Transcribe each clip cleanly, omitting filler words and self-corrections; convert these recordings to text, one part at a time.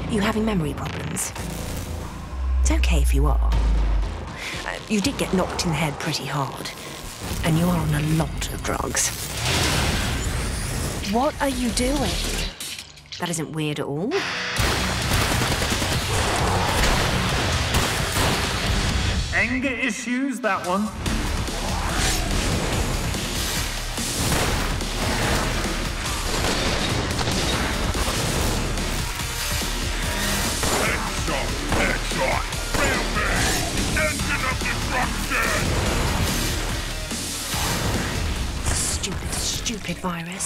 You having memory problems? It's okay if you are. You did get knocked in the head pretty hard. And you are on a lot of drugs. What are you doing? That isn't weird at all. Anger issues, that one. Headshot! Rampage! Engine of destruction! Stupid virus.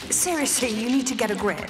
Seriously, you need to get a grip.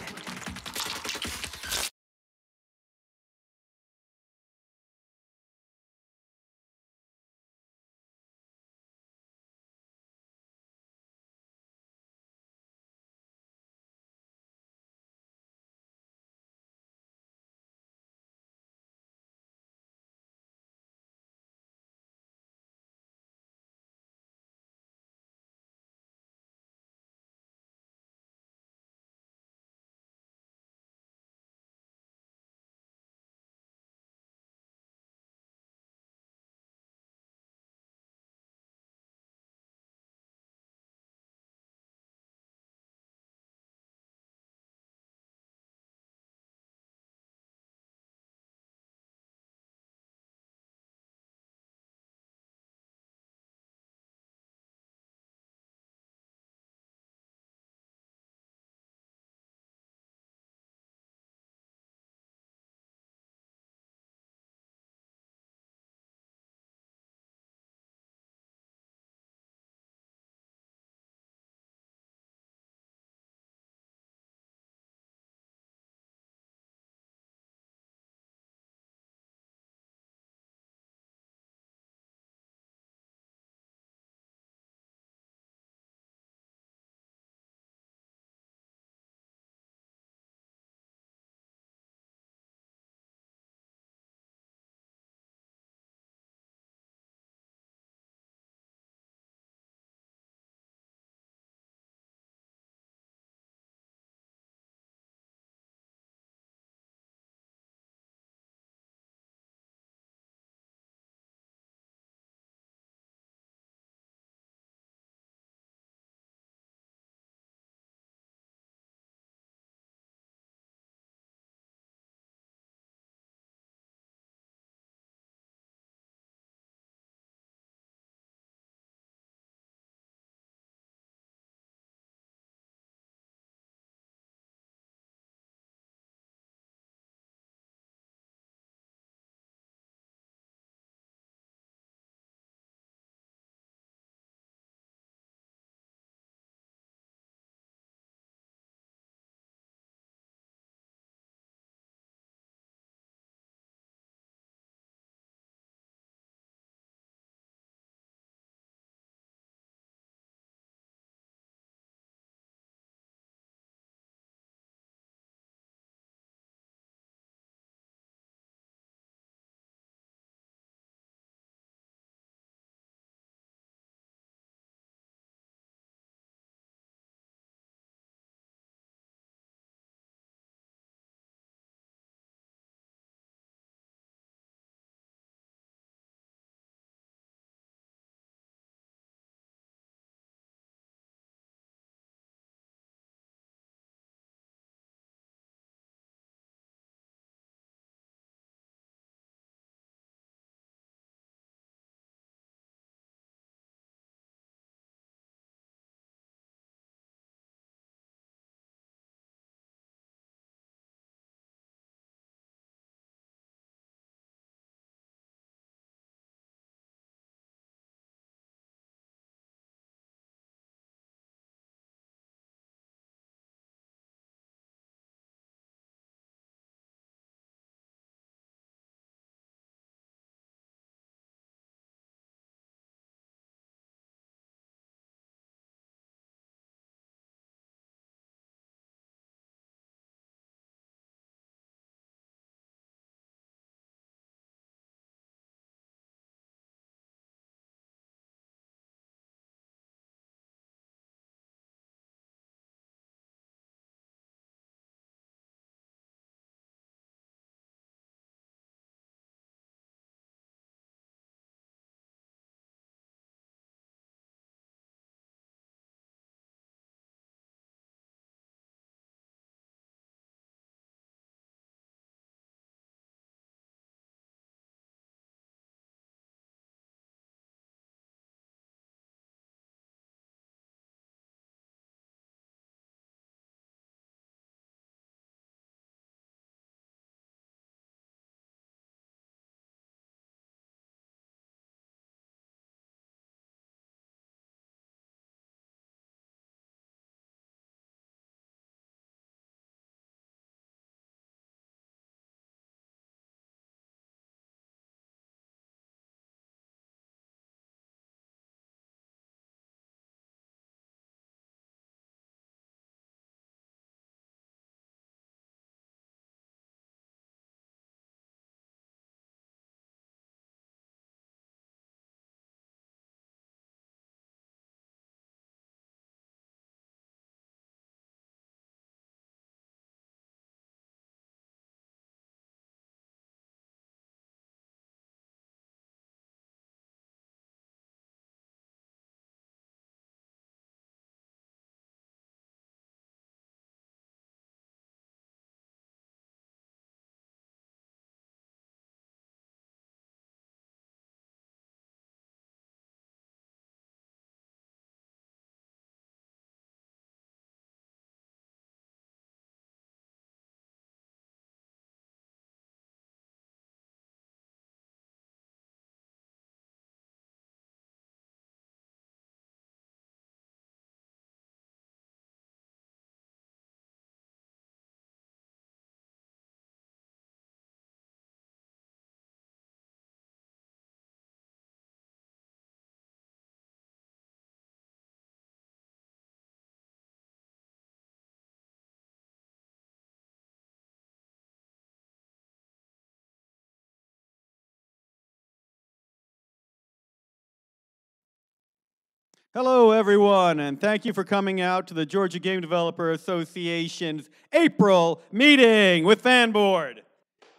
Hello, everyone, and thank you for coming out to the Georgia Game Developer Association's April meeting with Fanboard.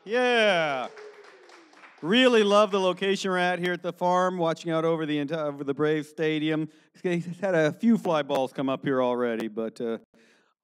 Yeah. Really love the location we're at here at the farm, watching out over the Braves Stadium. He's had a few fly balls come up here already, but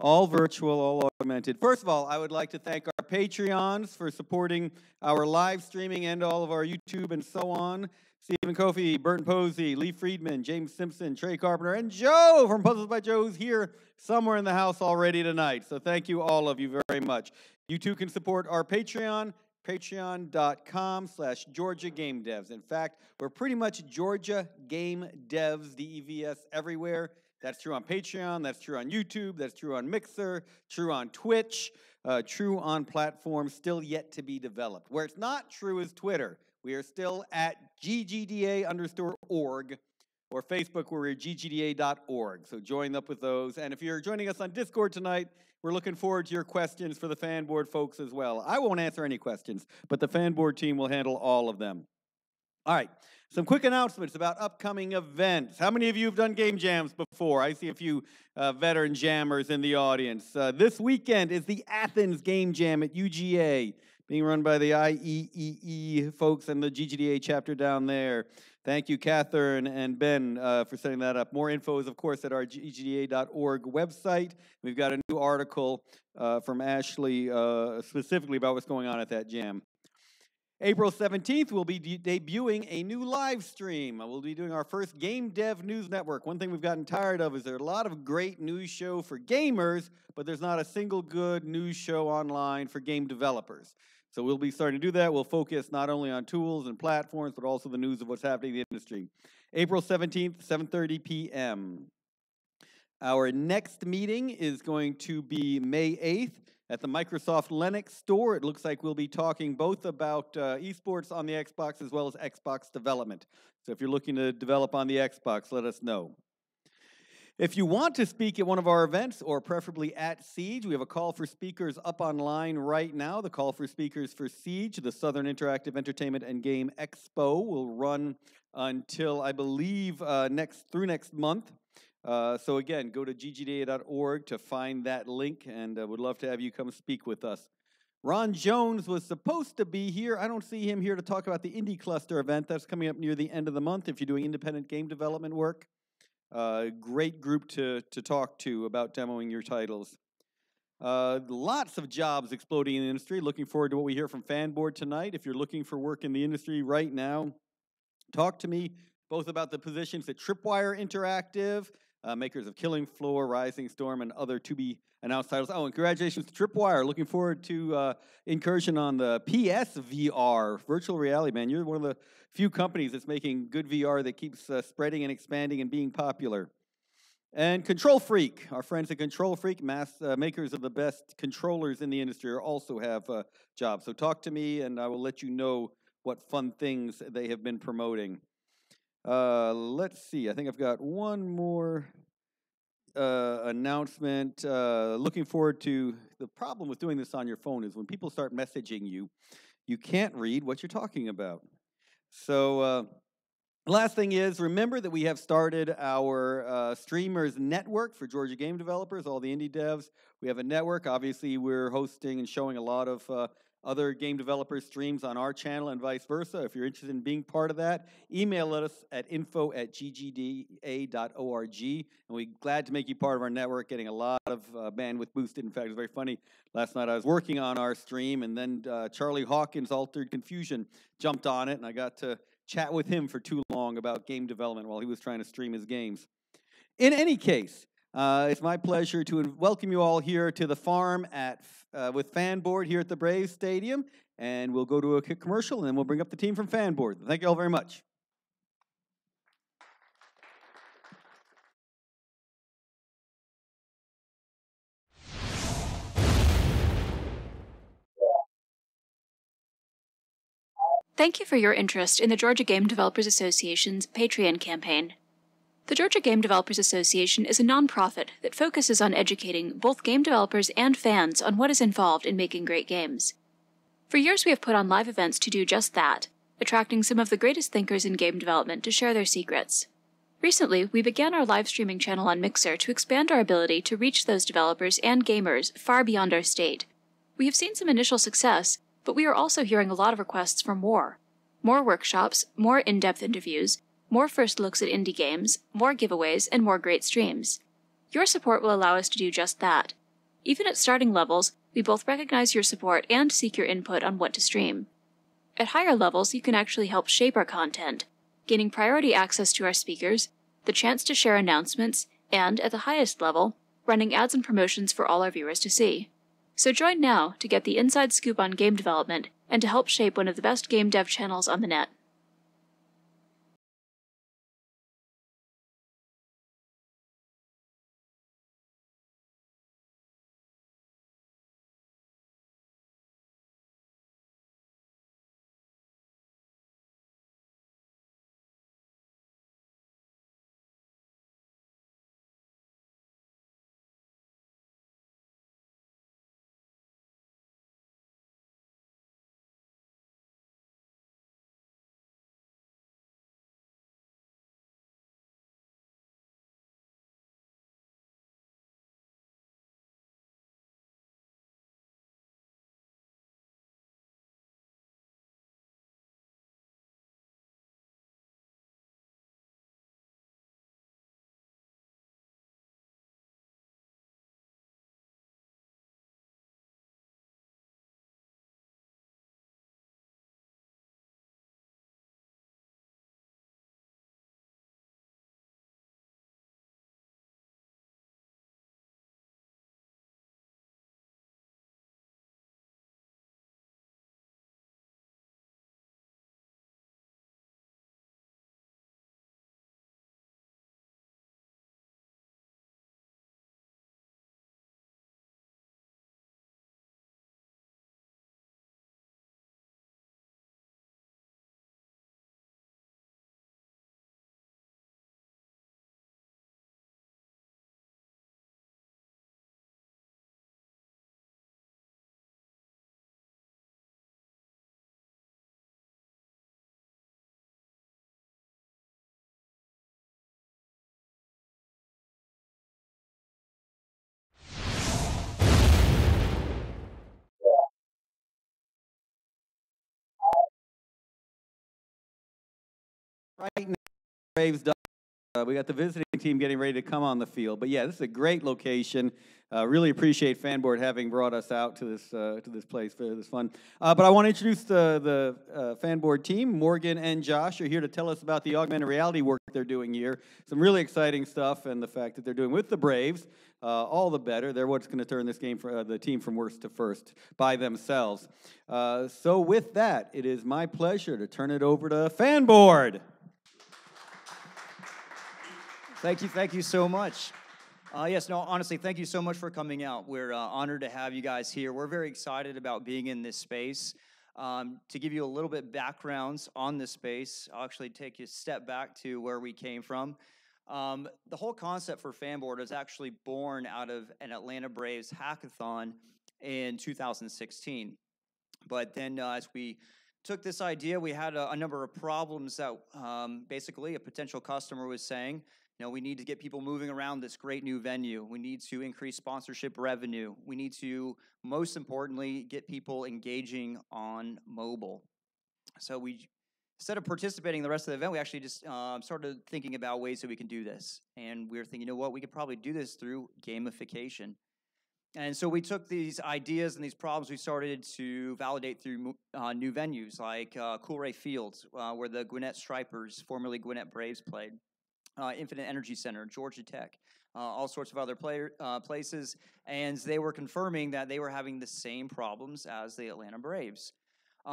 all virtual, all augmented. First of all, I would like to thank our Patreons for supporting our live streaming and all of our YouTube and so on. Stephen Kofi, Burton Posey, Lee Friedman, James Simpson, Trey Carpenter, and Joe from Puzzles by Joe's here somewhere in the house already tonight. So thank you all of you very much. You too can support our Patreon, patreon.com/Georgia Game Devs. In fact, we're pretty much Georgia Game Devs, DEVS, everywhere. That's true on Patreon, that's true on YouTube, that's true on Mixer, true on Twitch, true on platforms still yet to be developed. Where it's not true is Twitter. We are still at ggda_org, or Facebook, where we're ggda.org. So join up with those. And if you're joining us on Discord tonight, we're looking forward to your questions for the Fanboard folks as well. I won't answer any questions, but the Fanboard team will handle all of them. All right, some quick announcements about upcoming events. How many of you have done game jams before? I see a few veteran jammers in the audience. This weekend is the Athens Game Jam at UGA, being run by the IEEE folks and the GGDA chapter down there. Thank you, Catherine and Ben, for setting that up. More info is, of course, at our ggda.org website. We've got a new article from Ashley specifically about what's going on at that jam. April 17th, we'll be debuting a new live stream. We'll be doing our first Game Dev News Network. One thing we've gotten tired of is there are a lot of great news show for gamers, but there's not a single good news show online for game developers. So we'll be starting to do that. We'll focus not only on tools and platforms, but also the news of what's happening in the industry. April 17th, 7:30 p.m. Our next meeting is going to be May 8th at the Microsoft Linux store. It looks like we'll be talking both about esports on the Xbox as well as Xbox development. So if you're looking to develop on the Xbox, let us know. If you want to speak at one of our events, or preferably at Siege, we have a call for speakers up online right now. The call for speakers for Siege, the Southern Interactive Entertainment and Game Expo, will run until, I believe, through next month. So again, go to ggda.org to find that link, and would love to have you come speak with us. Ron Jones was supposed to be here. I don't see him here to talk about the Indie Cluster event. That's coming up near the end of the month if you're doing independent game development work. Great group to talk to about demoing your titles. Lots of jobs exploding in the industry. Looking forward to what we hear from Fanboard tonight. If you're looking for work in the industry right now, talk to me both about the positions at Tripwire Interactive, makers of Killing Floor, Rising Storm, and other to-be-announced titles. Oh, and congratulations to Tripwire. Looking forward to incursion on the PSVR, virtual reality, man. You're one of the few companies that's making good VR that keeps spreading and expanding and being popular. And Control Freak, our friends at Control Freak, makers of the best controllers in the industry, also have jobs. So talk to me, and I will let you know what fun things they have been promoting. Let's see. I think I've got one more announcement. Looking forward to, the problem with doing this on your phone is when people start messaging you, you can't read what you're talking about. So last thing is, remember that we have started our streamers network for Georgia game developers, all the indie devs. We have a network. Obviously, we're hosting and showing a lot of other game developers' streams on our channel and vice versa. If you're interested in being part of that, email us at info@ggda.org, and we're glad to make you part of our network, getting a lot of bandwidth boosted. In fact, it was very funny. Last night I was working on our stream, and then Charlie Hawkins, Altered Confusion, jumped on it, and I got to chat with him for too long about game development while he was trying to stream his games. In any case, it's my pleasure to welcome you all here to the farm with Fanboard here at the Braves Stadium, and we'll go to a quick commercial, and then we'll bring up the team from Fanboard. Thank you all very much. Thank you for your interest in the Georgia Game Developers Association's Patreon campaign. The Georgia Game Developers Association is a nonprofit that focuses on educating both game developers and fans on what is involved in making great games. For years we have put on live events to do just that, attracting some of the greatest thinkers in game development to share their secrets. Recently, we began our live streaming channel on Mixer to expand our ability to reach those developers and gamers far beyond our state. We have seen some initial success, but we are also hearing a lot of requests for more. More workshops, more in-depth interviews, more first looks at indie games, more giveaways, and more great streams. Your support will allow us to do just that. Even at starting levels, we both recognize your support and seek your input on what to stream. At higher levels, you can actually help shape our content, gaining priority access to our speakers, the chance to share announcements, and, at the highest level, running ads and promotions for all our viewers to see. So join now to get the inside scoop on game development and to help shape one of the best game dev channels on the net. Right now, Braves done. We got the visiting team getting ready to come on the field. But yeah, this is a great location. Really appreciate Fanboard having brought us out to this place for this fun. But I want to introduce the Fanboard team. Morgan and Josh are here to tell us about the augmented reality work they're doing here. Some really exciting stuff, and the fact that they're doing with the Braves, all the better. They're what's going to turn this game for the team from worst to first by themselves. So with that, it is my pleasure to turn it over to Fanboard. Thank you so much. Yes, no, honestly, thank you so much for coming out. We're honored to have you guys here. We're very excited about being in this space. To give you a little bit backgrounds on this space, I'll actually take you a step back to where we came from. The whole concept for Fanboard is actually born out of an Atlanta Braves hackathon in 2016. But then as we took this idea, we had a number of problems that basically a potential customer was saying, you know, we need to get people moving around this great new venue. We need to increase sponsorship revenue. We need to, most importantly, get people engaging on mobile. So we, instead of participating in the rest of the event, we actually just started thinking about ways that we can do this. And we were thinking, you know what, we could probably do this through gamification. And so we took these ideas and these problems we started to validate through new venues like Coolray Fields, where the Gwinnett Stripers, formerly Gwinnett Braves, played. Infinite Energy Center, Georgia Tech, all sorts of other places, and they were confirming that they were having the same problems as the Atlanta Braves.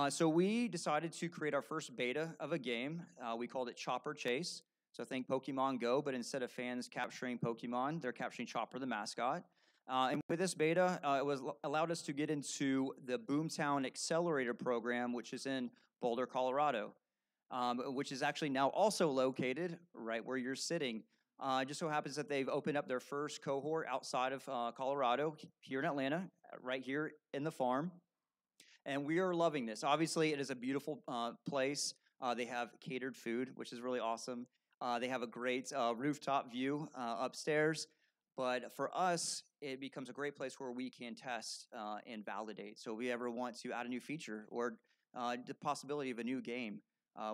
So we decided to create our first beta of a game. We called it Chopper Chase. So think Pokemon Go, but instead of fans capturing Pokemon, they're capturing Chopper the mascot. And with this beta, it allowed us to get into the Boomtown Accelerator program, which is in Boulder, Colorado. Which is actually now also located right where you're sitting. Just so happens that they've opened up their first cohort outside of Colorado, here in Atlanta, right here in the farm. And we are loving this. Obviously, it is a beautiful place. They have catered food, which is really awesome. They have a great rooftop view upstairs. But for us, it becomes a great place where we can test and validate. So if we ever want to add a new feature or the possibility of a new game,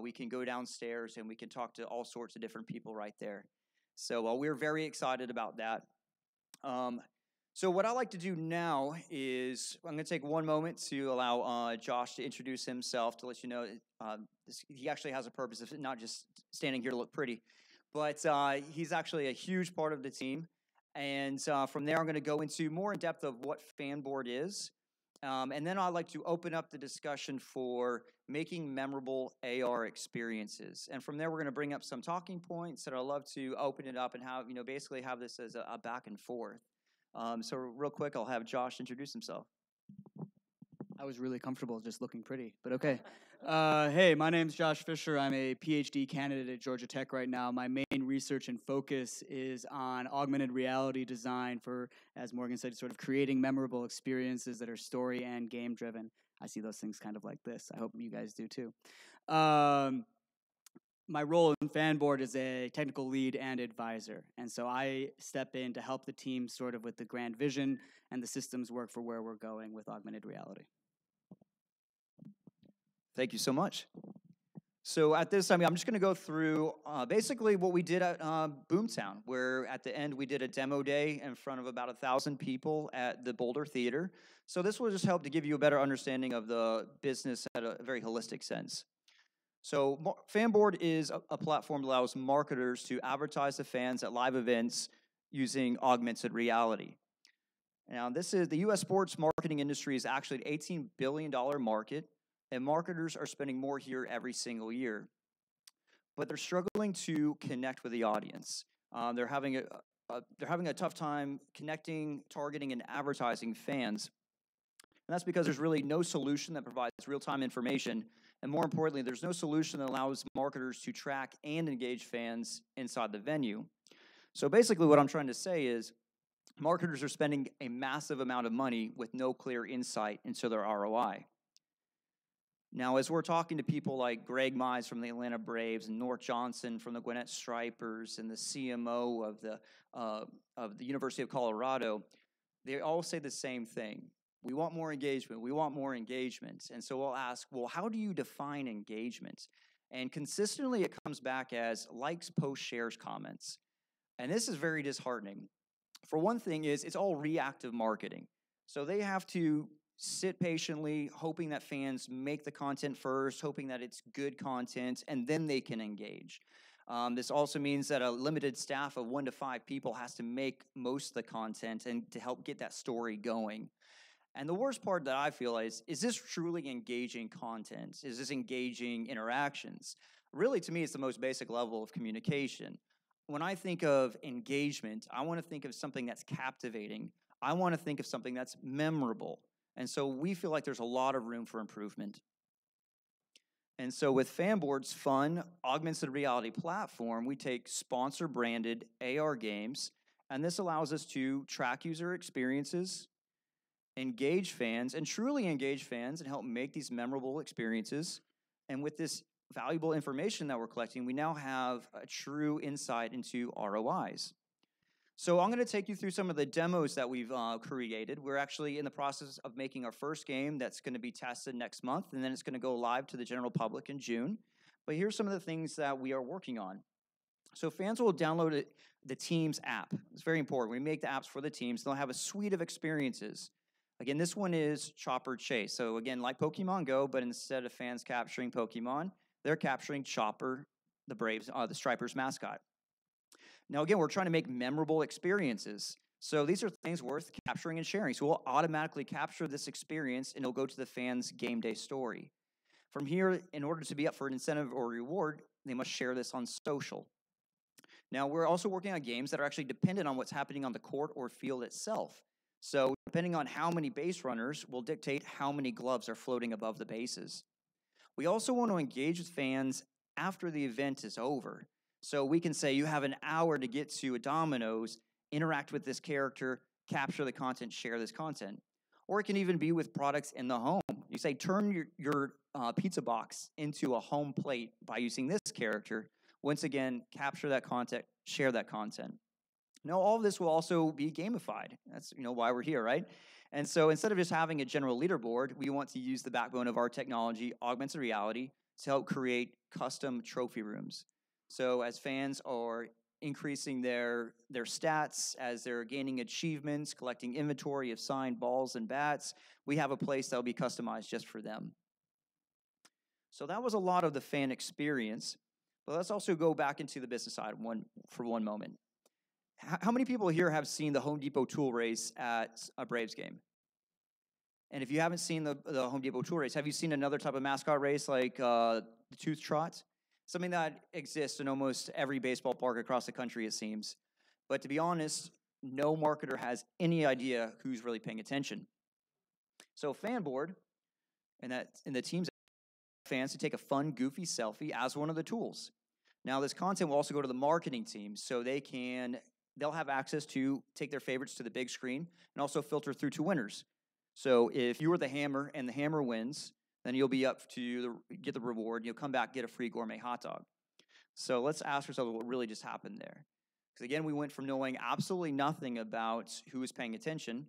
we can go downstairs and we can talk to all sorts of different people right there. So we're very excited about that. So what I like to do now is I'm going to take one moment to allow Josh to introduce himself, to let you know he actually has a purpose. It's not just standing here to look pretty, but he's actually a huge part of the team. And from there, I'm going to go into more in depth of what Fanboard is. And then I'd like to open up the discussion for making memorable AR experiences. And from there, we're going to bring up some talking points that I'd love to open it up and have, basically have this as a back and forth. So real quick, I'll have Josh introduce himself. I was really comfortable just looking pretty, but okay. Hey, my name's Josh Fisher. I'm a PhD candidate at Georgia Tech right now. My main research and focus is on augmented reality design for, as Morgan said, sort of creating memorable experiences that are story and game driven. I see those things kind of like this. I hope you guys do too. My role in Fanboard is a technical lead and advisor, and so I step in to help the team sort of with the grand vision and the systems work for where we're going with augmented reality. Thank you so much. So at this time, I'm just going to go through basically what we did at Boomtown, where at the end we did a demo day in front of about 1,000 people at the Boulder Theater. So this will just help to give you a better understanding of the business at a very holistic sense. So Fanboard is a platform that allows marketers to advertise to fans at live events using augmented reality. Now, the U.S. sports marketing industry is actually an $18 billion market, and marketers are spending more here every single year. But they're struggling to connect with the audience. They're having a tough time connecting, targeting, and advertising fans. And that's because there's really no solution that provides real-time information. And more importantly, there's no solution that allows marketers to track and engage fans inside the venue. So basically what I'm trying to say is marketers are spending a massive amount of money with no clear insight into their ROI. Now, as we're talking to people like Greg Mize from the Atlanta Braves and Nort Johnson from the Gwinnett Stripers and the CMO of the University of Colorado, they all say the same thing. We want more engagement. We want more engagement. And so we'll ask, well, how do you define engagement? And consistently it comes back as likes, posts, shares, comments. And this is very disheartening. For one thing is it's all reactive marketing. So they have to sit patiently, hoping that fans make the content first, hoping that it's good content, and then they can engage. This also means that a limited staff of 1 to 5 people has to make most of the content and to help get that story going. And the worst part that I feel is this truly engaging content? Is this engaging interactions? Really, to me, it's the most basic level of communication. When I think of engagement, I want to think of something that's captivating. I want to think of something that's memorable. And so we feel like there's a lot of room for improvement. And so with Fanboard's fun, augmented reality platform, we take sponsor-branded AR games, and this allows us to track user experiences, engage fans, and truly engage fans and help make these memorable experiences. And with this valuable information that we're collecting, we now have a true insight into ROIs. So I'm going to take you through some of the demos that we've created. We're actually in the process of making our first game that's going to be tested next month, and then it's going to go live to the general public in June. But here's some of the things that we are working on. So fans will download the Teams app. It's very important. We make the apps for the teams. They'll have a suite of experiences. Again, this one is Chopper Chase. So again, like Pokemon Go, but instead of fans capturing Pokemon, they're capturing Chopper, the Braves, the Stripers mascot. Now, again, we're trying to make memorable experiences. So these are things worth capturing and sharing. So we'll automatically capture this experience, and it'll go to the fans' game day story. From here, in order to be up for an incentive or reward, they must share this on social. Now, we're also working on games that are actually dependent on what's happening on the court or field itself. So depending on how many base runners will dictate how many gloves are floating above the bases. We also want to engage with fans after the event is over. So we can say you have an hour to get to a Domino's, interact with this character, capture the content, share this content. Or it can even be with products in the home. You say turn your pizza box into a home plate by using this character. Once again, capture that content, share that content. Now, all of this will also be gamified. That's why we're here, right? And so instead of just having a general leaderboard, we want to use the backbone of our technology, augmented reality, to help create custom trophy rooms. So as fans are increasing their stats, as they're gaining achievements, collecting inventory of signed balls and bats, we have a place that will be customized just for them. So that was a lot of the fan experience, but let's also go back into the business side for one moment. How many people here have seen the Home Depot tool race at a Braves game? And if you haven't seen the Home Depot tool race, have you seen another type of mascot race like the Tooth Trot? Something that exists in almost every baseball park across the country, it seems. But to be honest, no marketer has any idea who's really paying attention. So Fanboard and the teams fans to take a fun, goofy selfie as one of the tools. Now, this content will also go to the marketing team, so they'll have access to take their favorites to the big screen and also filter through to winners. So if you were the hammer and the hammer wins, then you'll be up to get the reward. You'll come back, get a free gourmet hot dog. So let's ask ourselves what really just happened there. Because again, we went from knowing absolutely nothing about who was paying attention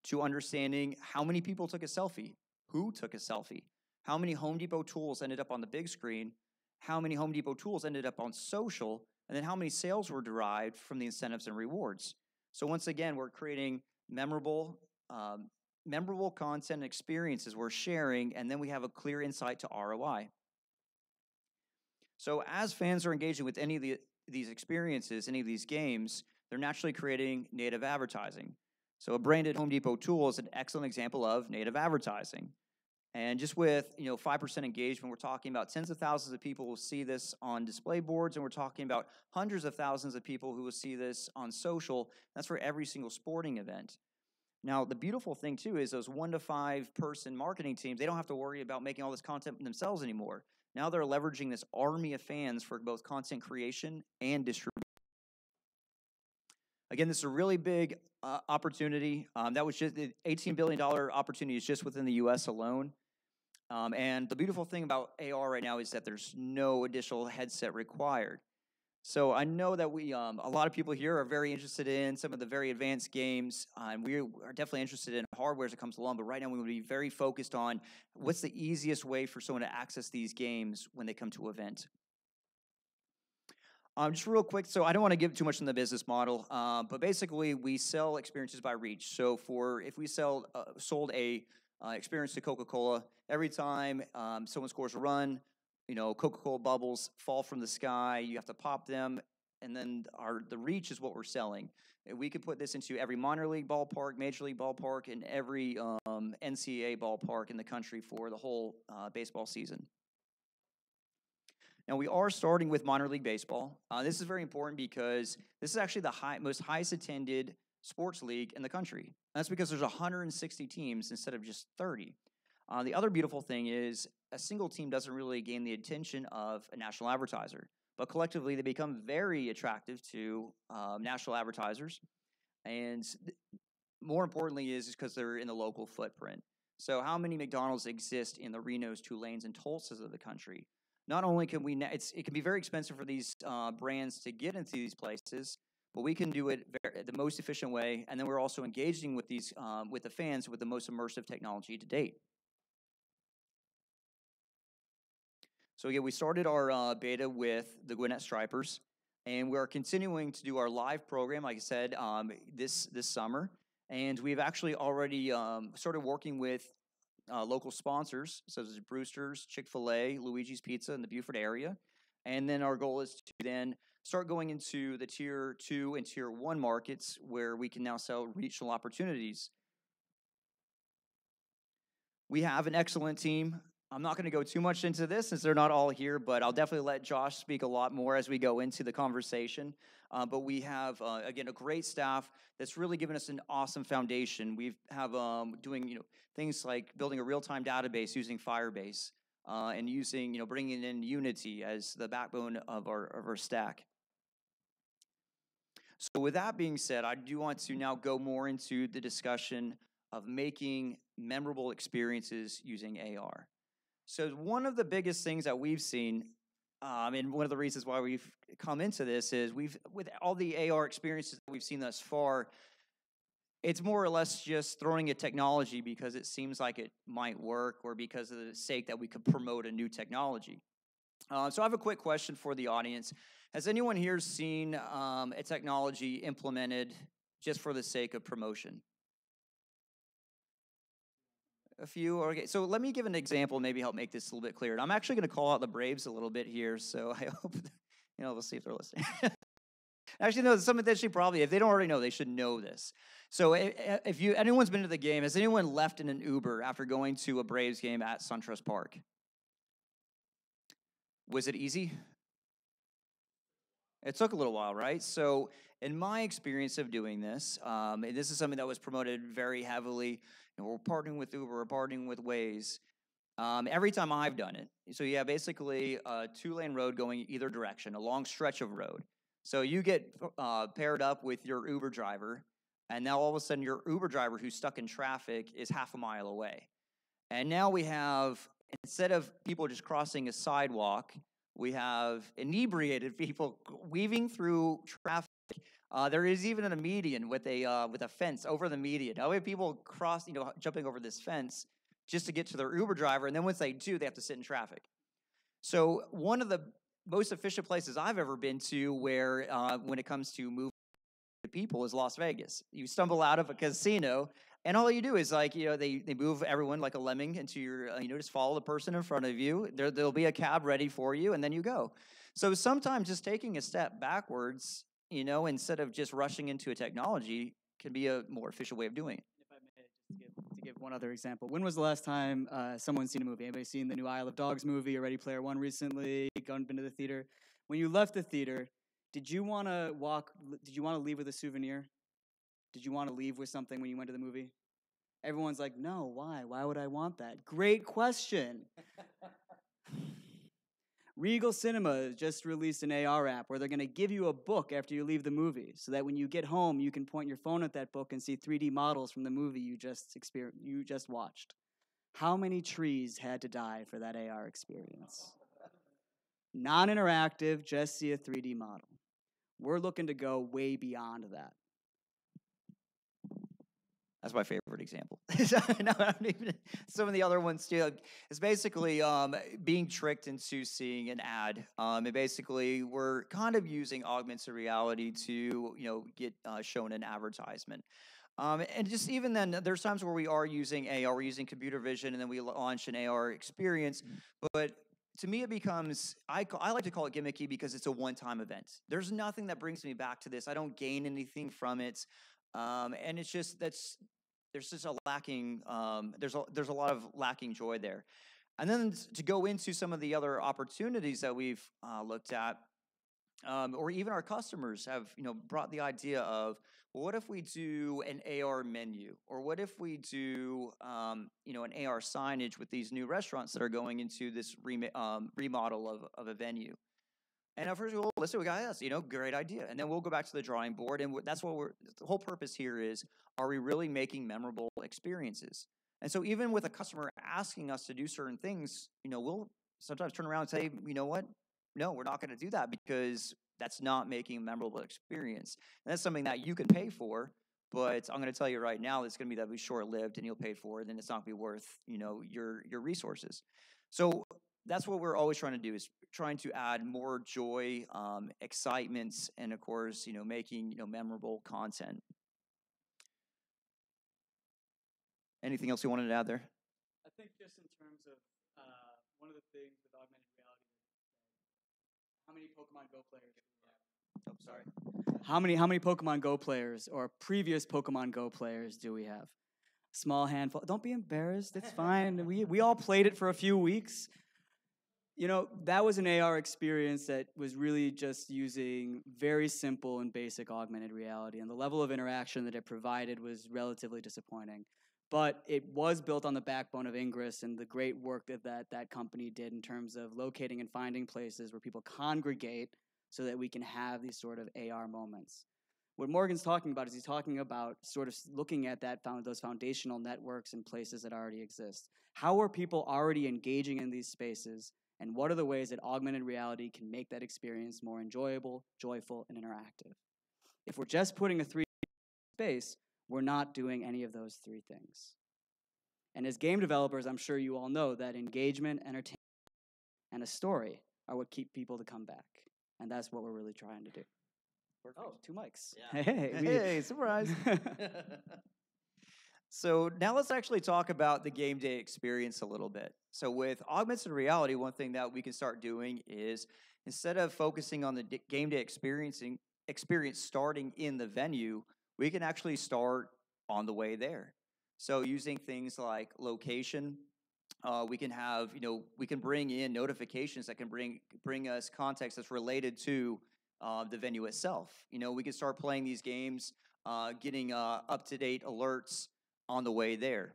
to understanding how many people took a selfie, who took a selfie, how many Home Depot tools ended up on the big screen, how many Home Depot tools ended up on social, and then how many sales were derived from the incentives and rewards. So once again, we're creating memorable content and experiences we're sharing, and then we have a clear insight to ROI. So as fans are engaging with any of these experiences, any of these games, they're naturally creating native advertising. So a branded Home Depot tool is an excellent example of native advertising. And just with 5% engagement, we're talking about tens of thousands of people who will see this on display boards, and we're talking about hundreds of thousands of people who will see this on social. That's for every single sporting event. Now, the beautiful thing, too, is those 1 to 5 person marketing teams, they don't have to worry about making all this content themselves anymore. Now they're leveraging this army of fans for both content creation and distribution. Again, this is a really big opportunity. That was just the $18 billion opportunity is just within the U.S. alone. And the beautiful thing about AR right now is that there's no additional headset required. So I know that a lot of people here are very interested in some of the very advanced games, and we are definitely interested in hardware as it comes along, but right now we're going to be very focused on what's the easiest way for someone to access these games when they come to an event. Just real quick, so I don't want to give too much on the business model, but basically we sell experiences by reach. So if we sold a experience to Coca-Cola, every time someone scores a run, Coca-Cola bubbles fall from the sky, you have to pop them, and then the reach is what we're selling. And we could put this into every minor league ballpark, major league ballpark, and every NCAA ballpark in the country for the whole baseball season. Now, we are starting with minor league baseball. This is very important because this is actually the most highest attended sports league in the country. And that's because there's 160 teams instead of just 30. The other beautiful thing is a single team doesn't really gain the attention of a national advertiser, but collectively they become very attractive to national advertisers. And more importantly is because they're in the local footprint. So how many McDonald's exist in the Renos, Tulanes, and Tulsas of the country? Not only can it can be very expensive for these brands to get into these places, but we can do it the most efficient way, and then we're also engaging with these with the fans with the most immersive technology to date. So again, we started our beta with the Gwinnett Stripers, and we're continuing to do our live program, like I said, this summer. And we've actually already started working with local sponsors, such as Brewster's, Chick-fil-A, Luigi's Pizza in the Beaufort area. And then our goal is to then start going into the Tier 2 and Tier 1 markets where we can now sell regional opportunities. We have an excellent team. I'm not going to go too much into this since they're not all here, but I'll definitely let Josh speak a lot more as we go into the conversation. But we have, again, a great staff that's really given us an awesome foundation. We have doing things like building a real-time database using Firebase and using, bringing in Unity as the backbone of our stack. So with that being said, I do want to now go more into the discussion of making memorable experiences using AR. So one of the biggest things that we've seen And one of the reasons why we've come into this is with all the AR experiences that we've seen thus far, it's more or less just throwing a technology because it seems like it might work or because of the sake that we could promote a new technology. So I have a quick question for the audience. Has anyone here seen a technology implemented just for the sake of promotion? A few? Okay, so let me give an example, maybe help make this a little bit clearer. I'm actually going to call out the Braves a little bit here, so I hope, we'll see if they're listening. Actually, no, something that should probably, if they don't already know, they should know this. So if anyone's been to the game, has anyone left in an Uber after going to a Braves game at SunTrust Park? Was it easy? It took a little while, right? So in my experience of doing this, and this is something that was promoted very heavily. We're partnering with Uber, we're partnering with Waze. Every time I've done it, so you have basically a 2-lane road going either direction, a long stretch of road. So you get paired up with your Uber driver, and now all of a sudden your Uber driver who's stuck in traffic is half a mile away. And now we have, instead of people just crossing a sidewalk, we have inebriated people weaving through traffic. There is even a median with a fence over the median. Now we have people jumping over this fence just to get to their Uber driver, and then once they do, they have to sit in traffic. So one of the most efficient places I've ever been to where when it comes to moving people is Las Vegas. You stumble out of a casino, and all you do is they move everyone like a lemming into your, just follow the person in front of you. There'll be a cab ready for you, and then you go. So sometimes just taking a step backwards, instead of just rushing into a technology, can be a more efficient way of doing it. If I may, just to give one other example. When was the last time someone's seen a movie? Anybody seen the new Isle of Dogs movie or Ready Player One recently? Been to the theater? When you left the theater, did you want to leave with a souvenir? Did you want to leave with something when you went to the movie? Everyone's like, no, why? Why would I want that? Great question. Regal Cinema just released an AR app where they're going to give you a book after you leave the movie so that when you get home, you can point your phone at that book and see 3D models from the movie you just watched. How many trees had to die for that AR experience? Non-interactive, just see a 3D model. We're looking to go way beyond that. That's my favorite example. Some of the other ones too. It's basically being tricked into seeing an ad. And basically, we're kind of using augmented reality to get shown an advertisement. And just even then, there's times where we are using AR, we're using computer vision, and then we launch an AR experience. But to me, it becomes, I like to call it gimmicky because it's a one-time event. There's nothing that brings me back to this. I don't gain anything from it. And it's just, there's just a lacking, there's a lot of lacking joy there. And then to go into some of the other opportunities that we've looked at, or even our customers have, brought the idea of, well, what if we do an AR menu? Or what if we do, an AR signage with these new restaurants that are going into this remodel of a venue? And at first, we'll listen, we got this, great idea. And then we'll go back to the drawing board. And that's what the whole purpose here is, are we really making memorable experiences? And so even with a customer asking us to do certain things, we'll sometimes turn around and say, you know what? No, we're not going to do that because that's not making a memorable experience. And that's something that you can pay for, but I'm going to tell you right now, it's going to be short-lived and you'll pay for it, and it's not going to be worth, your resources. So that's what we're always trying to do, is trying to add more joy, excitement, and of course, making, memorable content. Anything else you wanted to add there? I think just in terms of one of the things with augmented reality is how many Pokemon Go players do we have? Oh, sorry. How many Pokemon Go players or previous Pokemon Go players do we have? Small handful. Don't be embarrassed. It's fine. We all played it for a few weeks. That was an AR experience that was really just using very simple and basic augmented reality, and the level of interaction that it provided was relatively disappointing. But it was built on the backbone of Ingress and the great work that company did in terms of locating and finding places where people congregate so that we can have these sort of AR moments. What Morgan's talking about is he's talking about sort of looking at those foundational networks and places that already exist. How are people already engaging in these spaces? And what are the ways that augmented reality can make that experience more enjoyable, joyful, and interactive? If we're just putting a 3D space, we're not doing any of those three things. And as game developers, I'm sure you all know that engagement, entertainment, and a story are what keep people to come back. And that's what we're really trying to do. Oh, 2 mics. Yeah. Hey, surprise. So now let's actually talk about the game day experience a little bit. So with augmented reality, one thing that we can start doing is instead of focusing on the game day experience starting in the venue, we can actually start on the way there. So using things like location, we can have, we can bring in notifications that can bring us context that's related to the venue itself. We can start playing these games, getting up-to-date alerts on the way there.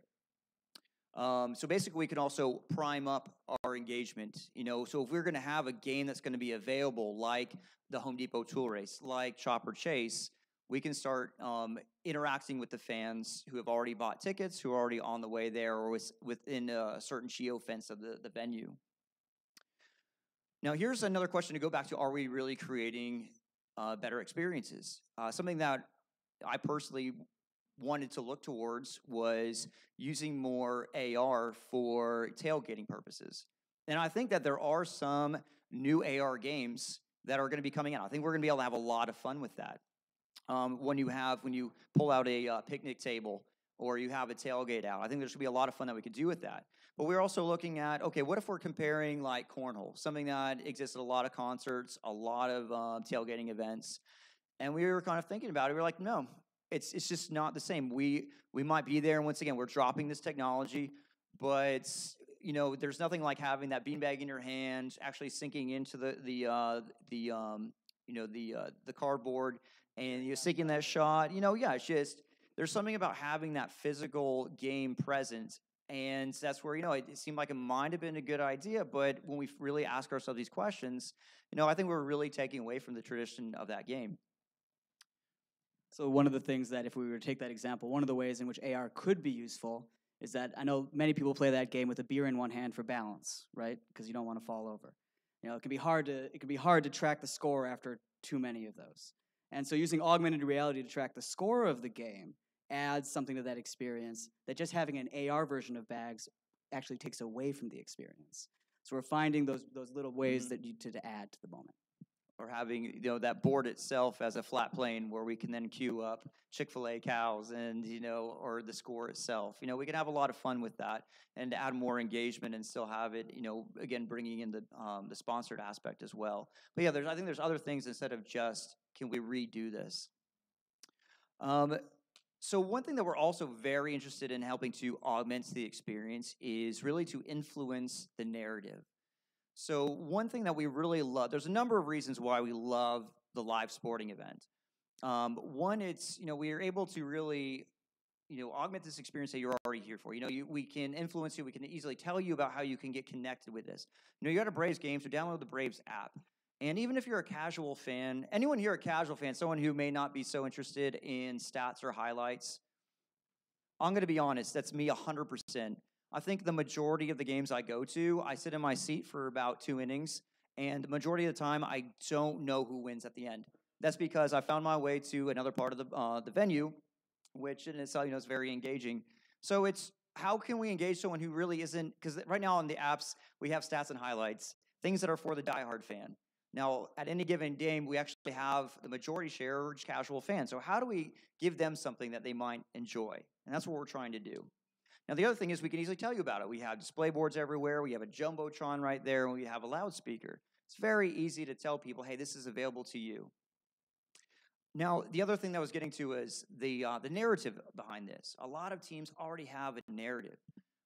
So basically, we can also prime up our engagement. So if we're going to have a game that's going to be available, like the Home Depot Tool Race, like Chopper Chase, we can start interacting with the fans who have already bought tickets, who are already on the way there, or within a certain geofence of the venue. Now, here's another question to go back to: are we really creating better experiences? Something that I personally wanted to look towards was using more AR for tailgating purposes. And I think that there are some new AR games that are going to be coming out. I think we're going to be able to have a lot of fun with that. When you pull out a picnic table or you have a tailgate out, I think there should be a lot of fun that we could do with that. But we're also looking at, okay, what if we're comparing like cornhole, something that exists at a lot of concerts, a lot of tailgating events, and we were kind of thinking about it. We were like, no, it's just not the same. We might be there, and once again, we're dropping this technology, but there's nothing like having that beanbag in your hand, actually sinking into the cardboard, and you're sinking that shot. It's just there's something about having that physical game present, and that's where it seemed like it might have been a good idea, but when we really ask ourselves these questions, I think we're really taking away from the tradition of that game. So one of the things that, if we were to take that example, one of the ways in which AR could be useful is that I know many people play that game with a beer in one hand for balance, right? Because you don't want to fall over. It can be hard to track the score after too many of those. And so using augmented reality to track the score of the game adds something to that experience that just having an AR version of bags actually takes away from the experience. So we're finding those little ways to add to the moment. Or having that board itself as a flat plane where we can then queue up Chick-fil-A cows and or the score itself. We can have a lot of fun with that and add more engagement and still have it again bringing in the sponsored aspect as well. But yeah, I think there's other things instead of just can we redo this. So one thing that we're also very interested in helping to augment the experience is really to influence the narrative. So one thing that we really love, there's a number of reasons why we love the live sporting event. One, it's, we are able to really, augment this experience that you're already here for. We can influence you. We can easily tell you about how you can get connected with this. You're at a Braves game, so download the Braves app. And even if you're a casual fan, anyone here a casual fan, someone who may not be so interested in stats or highlights, I'm going to be honest, that's me 100%. I think the majority of the games I go to, I sit in my seat for about 2 innings, and the majority of the time, I don't know who wins at the end. That's because I found my way to another part of the venue, which in itself, is very engaging. So it's how can we engage someone who really isn't, because right now on the apps, we have stats and highlights, things that are for the diehard fan. Now, at any given game, we actually have the majority share casual fans. So how do we give them something that they might enjoy? And that's what we're trying to do. Now, the other thing is we can easily tell you about it. We have display boards everywhere. We have a Jumbotron right there, and we have a loudspeaker. It's very easy to tell people, hey, this is available to you. Now, the other thing that I was getting to is the narrative behind this. A lot of teams already have a narrative.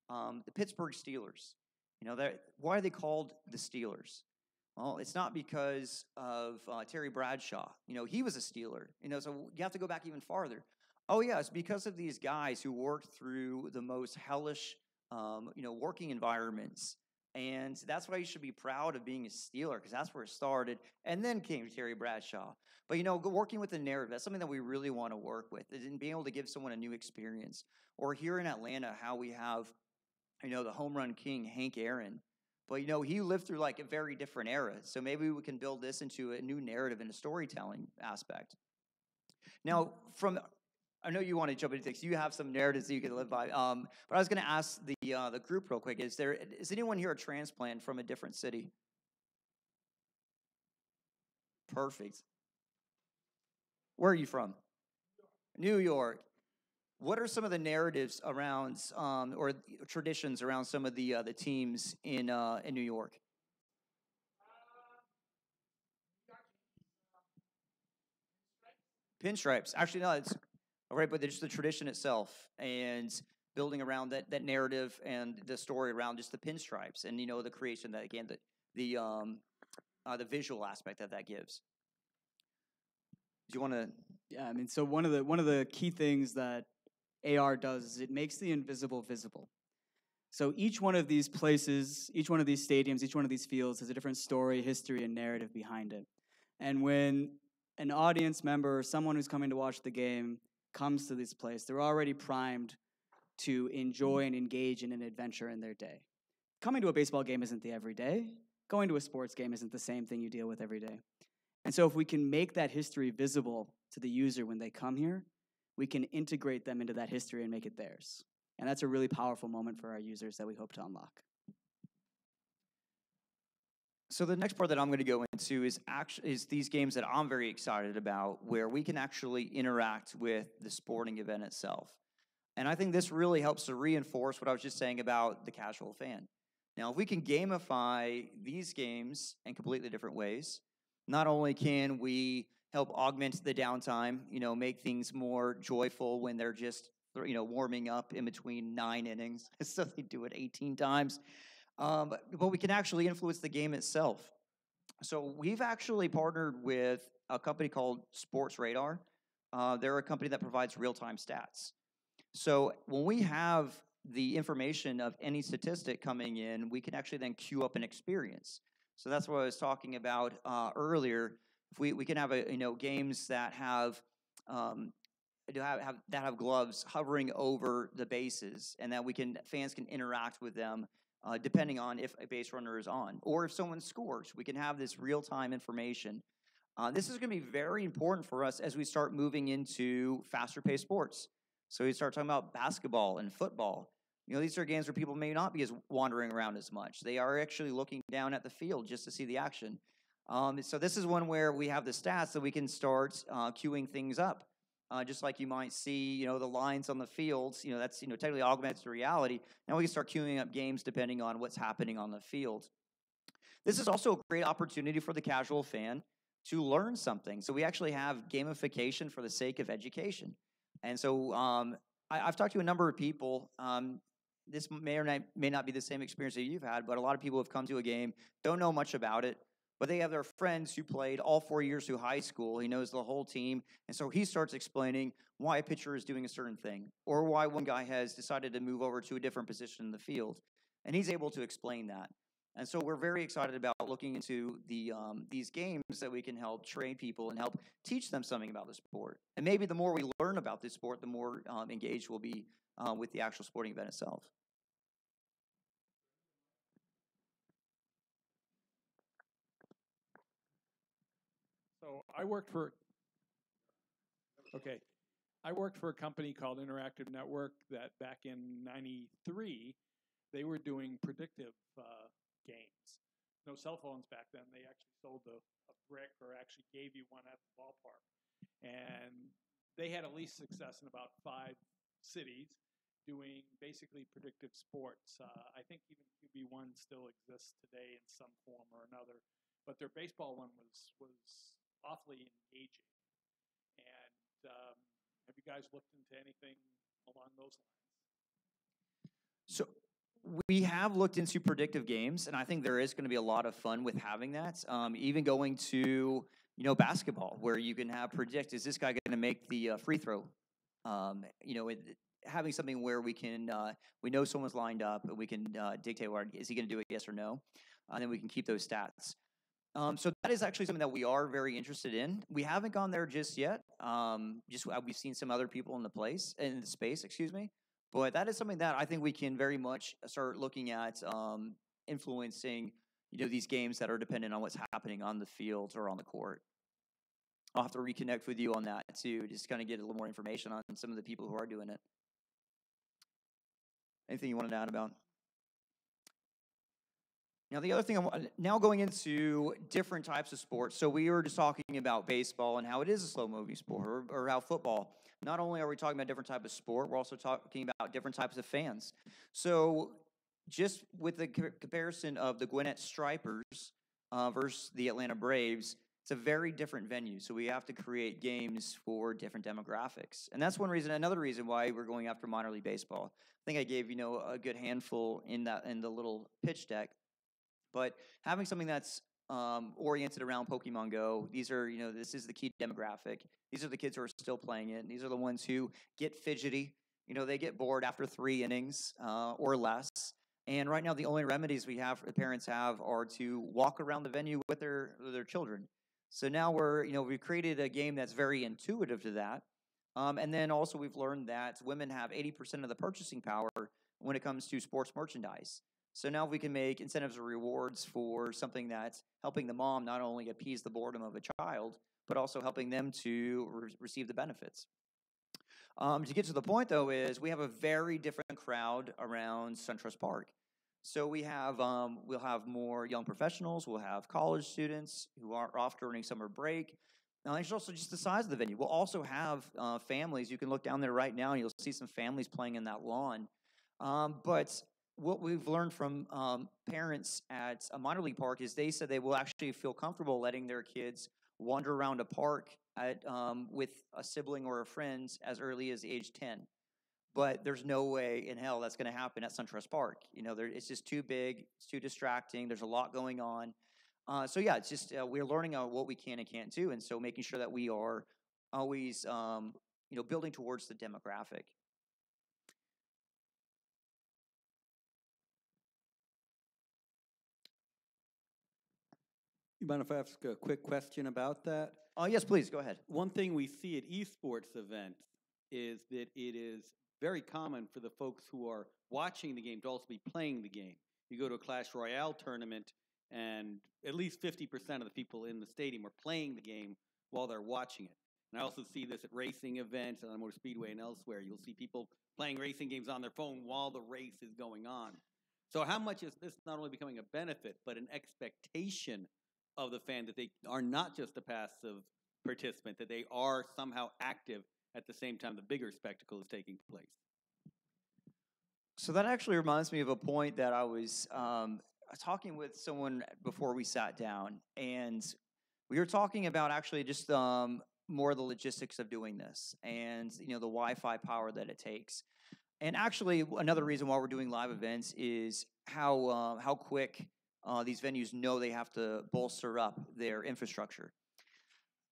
The Pittsburgh Steelers, why are they called the Steelers? Well, it's not because of Terry Bradshaw. He was a Steeler. So you have to go back even farther. Oh, yeah, it's because of these guys who worked through the most hellish, working environments. And that's why you should be proud of being a Steeler, because that's where it started. And then came Terry Bradshaw. But, working with the narrative, that's something that we really want to work with, and being able to give someone a new experience. Or here in Atlanta, how we have, the home run king, Hank Aaron, But he lived through like a very different era. So maybe we can build this into a new narrative and a storytelling aspect. Now, I know you want to jump into things. You have some narratives that you can live by. But I was going to ask the group real quick: is anyone here a transplant from a different city? Perfect. Where are you from? New York. What are some of the narratives around, or traditions around some of the teams in New York? Pinstripes. Actually, no, it's all right, but just the tradition itself and building around that narrative and the story around just the pinstripes and the creation that again the visual aspect that gives. Do you want to? Yeah, I mean, so one of the key things that AR does is it makes the invisible visible. So each one of these places, each one of these stadiums, each one of these fields has a different story, history, and narrative behind it. And when an audience member or someone who's coming to watch the game comes to this place, they're already primed to enjoy and engage in an adventure in their day. Coming to a baseball game isn't the everyday. Going to a sports game isn't the same thing you deal with every day. And so if we can make that history visible to the user when they come here, we can integrate them into that history and make it theirs. And that's a really powerful moment for our users that we hope to unlock. So the next part that I'm going to go into is these games that I'm very excited about, where we can actually interact with the sporting event itself. And I think this really helps to reinforce what I was just saying about the casual fan. Now, if we can gamify these games in completely different ways, not only can we help augment the downtime, make things more joyful when they're just, warming up in between 9 innings, so they do it 18 times, but we can actually influence the game itself. So we've actually partnered with a company called Sports Radar. They're a company that provides real-time stats. So when we have the information of any statistic coming in, we can actually then queue up an experience. So that's what I was talking about earlier. If we can have games that have gloves hovering over the bases, and that fans can interact with them depending on if a base runner is on, or if someone scores, we can have this real-time information. This is going to be very important for us as we start moving into faster-paced sports. So we start talking about basketball and football. These are games where people may not be as wandering around as much. They are actually looking down at the field just to see the action. So this is one where we have the stats that we can start queuing things up. Just like you might see, the lines on the fields, that's, technically augmented reality. Now we can start queuing up games depending on what's happening on the field. This is also a great opportunity for the casual fan to learn something. So we actually have gamification for the sake of education. And so I've talked to a number of people. This may or may not be the same experience that you've had, but a lot of people have come to a game, don't know much about it, but they have their friends who played all 4 years through high school. He knows the whole team. And so he starts explaining why a pitcher is doing a certain thing, or why one guy has decided to move over to a different position in the field. And he's able to explain that. And so we're very excited about looking into these games that we can help train people and help teach them something about the sport. And maybe the more we learn about this sport, the more engaged we'll be with the actual sporting event itself. So I worked for a company called Interactive Network that back in '93, they were doing predictive games. No cell phones back then. They actually sold a brick or actually gave you one at the ballpark. And they had at least success in about 5 cities doing basically predictive sports. I think even QB1 still exists today in some form or another. But their baseball one was awfully engaging. And have you guys looked into anything along those lines? So we have looked into predictive games, and I think there is going to be a lot of fun with having that. Even going to basketball, where you can have predict, is this guy going to make the free throw? Having something where we can we know someone's lined up, and we can dictate, is he going to do it, yes or no? And then we can keep those stats. So that is actually something that we are very interested in. We haven't gone there just yet. We've seen some other people in the space, but that is something that I think we can very much start looking at influencing, these games that are dependent on what's happening on the fields or on the court. I'll have to reconnect with you on that too, just kind of get a little more information on some of the people who are doing it. Anything you wanted to add about? Now, the other thing, now going into different types of sports. So we were just talking about baseball and how it is a slow-moving sport, or how football. Not only are we talking about different type of sport, we're also talking about different types of fans. So just with the comparison of the Gwinnett Stripers versus the Atlanta Braves, it's a very different venue. So we have to create games for different demographics. And that's another reason why we're going after minor league baseball. I think I gave, a good handful in the little pitch deck. But having something that's oriented around Pokemon Go, these are, this is the key demographic. These are the kids who are still playing it. And these are the ones who get fidgety. They get bored after 3 innings or less. And right now, the only remedies the parents have, are to walk around the venue with their children. So now we've created a game that's very intuitive to that. And then also we've learned that women have 80% of the purchasing power when it comes to sports merchandise. So now we can make incentives or rewards for something that's helping the mom not only appease the boredom of a child, but also helping them to receive the benefits. To get to the point, though, is we have a very different crowd around SunTrust Park. So we'll have more young professionals, we'll have college students who are off during summer break. Now, it's also just the size of the venue. We'll also have families. You can look down there right now, and you'll see some families playing in that lawn. But what we've learned from parents at a minor league park is they said they will actually feel comfortable letting their kids wander around a park with a sibling or a friend as early as age 10. But there's no way in hell that's going to happen at SunTrust Park. It's just too big, it's too distracting, there's a lot going on. So yeah, it's just we're learning what we can and can't do, and so making sure that we are always building towards the demographic. You mind if I ask a quick question about that? Yes, please, go ahead. One thing we see at esports events is that it is very common for the folks who are watching the game to also be playing the game. You go to a Clash Royale tournament, and at least 50% of the people in the stadium are playing the game while they're watching it. And I also see this at racing events and on Motor Speedway and elsewhere. You'll see people playing racing games on their phone while the race is going on. So how much is this not only becoming a benefit, but an expectation of the fan that they are not just a passive participant, that they are somehow active at the same time the bigger spectacle is taking place? So that actually reminds me of a point that I was talking with someone before we sat down, and we were talking about actually just more of the logistics of doing this and the Wi-Fi power that it takes. And actually, another reason why we're doing live events is how quick these venues know they have to bolster up their infrastructure.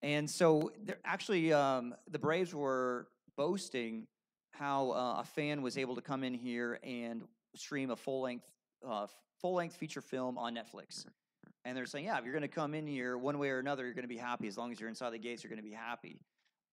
And so actually, the Braves were boasting how a fan was able to come in here and stream a full-length feature film on Netflix. And they're saying, yeah, if you're going to come in here one way or another, you're going to be happy. As long as you're inside the gates, you're going to be happy.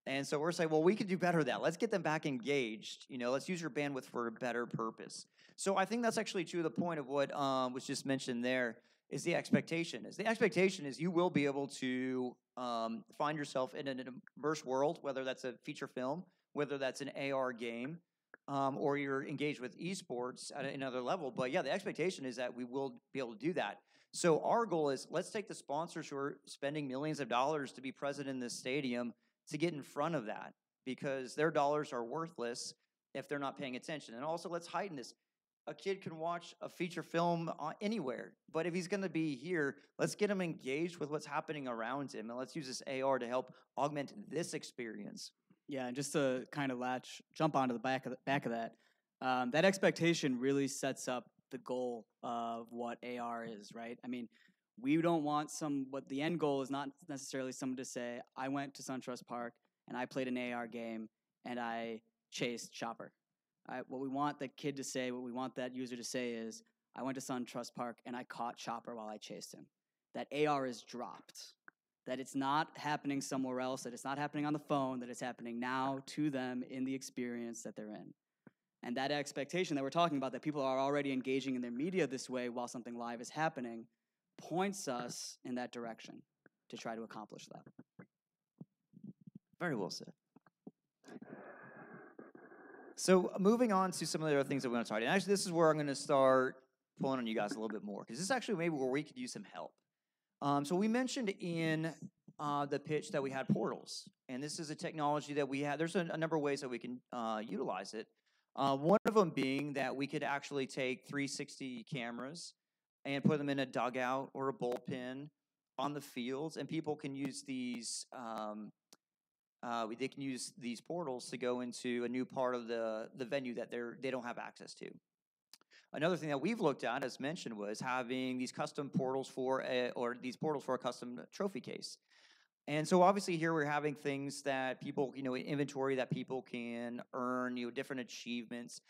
And so we're saying, well, we could do better than that. Let's get them back engaged. Let's use your bandwidth for a better purpose. So I think that's actually to the point of what was just mentioned there is the expectation. The expectation is you will be able to find yourself in an immersed world, whether that's a feature film, whether that's an AR game, or you're engaged with esports at another level. But yeah, the expectation is that we will be able to do that. So our goal is let's take the sponsors who are spending millions of dollars to be present in this stadium to get in front of that, because their dollars are worthless if they're not paying attention. And also let's heighten this. A kid can watch a feature film anywhere, but if he's going to be here, let's get him engaged with what's happening around him, and let's use this AR to help augment this experience. Yeah, and just to kind of jump onto the back of that, that expectation really sets up the goal of what AR is, right? I mean, we don't want what the end goal is not necessarily someone to say, I went to SunTrust Park and I played an AR game and I chased Chopper. What we want the kid to say, what we want that user to say is, I went to SunTrust Park and I caught Chopper while I chased him. That AR is dropped. That it's not happening somewhere else, that it's not happening on the phone, that it's happening now to them in the experience that they're in. And that expectation that we're talking about, that people are already engaging in their media this way while something live is happening, points us in that direction to try to accomplish that. Very well said. So moving on to some of the other things that we want to talk about. And actually, this is where I'm going to start pulling on you guys a little bit more, because this is actually maybe where we could use some help. So we mentioned in the pitch that we had portals, and this is a technology that we have. There's a number of ways that we can utilize it. One of them being that we could actually take 360 cameras and put them in a dugout or a bullpen on the fields, and people can use these. They can use these portals to go into a new part of the venue that they don't have access to. Another thing that we've looked at, as mentioned, was having these custom portals for these portals for a custom trophy case. And so obviously here we're having things that people, inventory that people can earn, different achievements.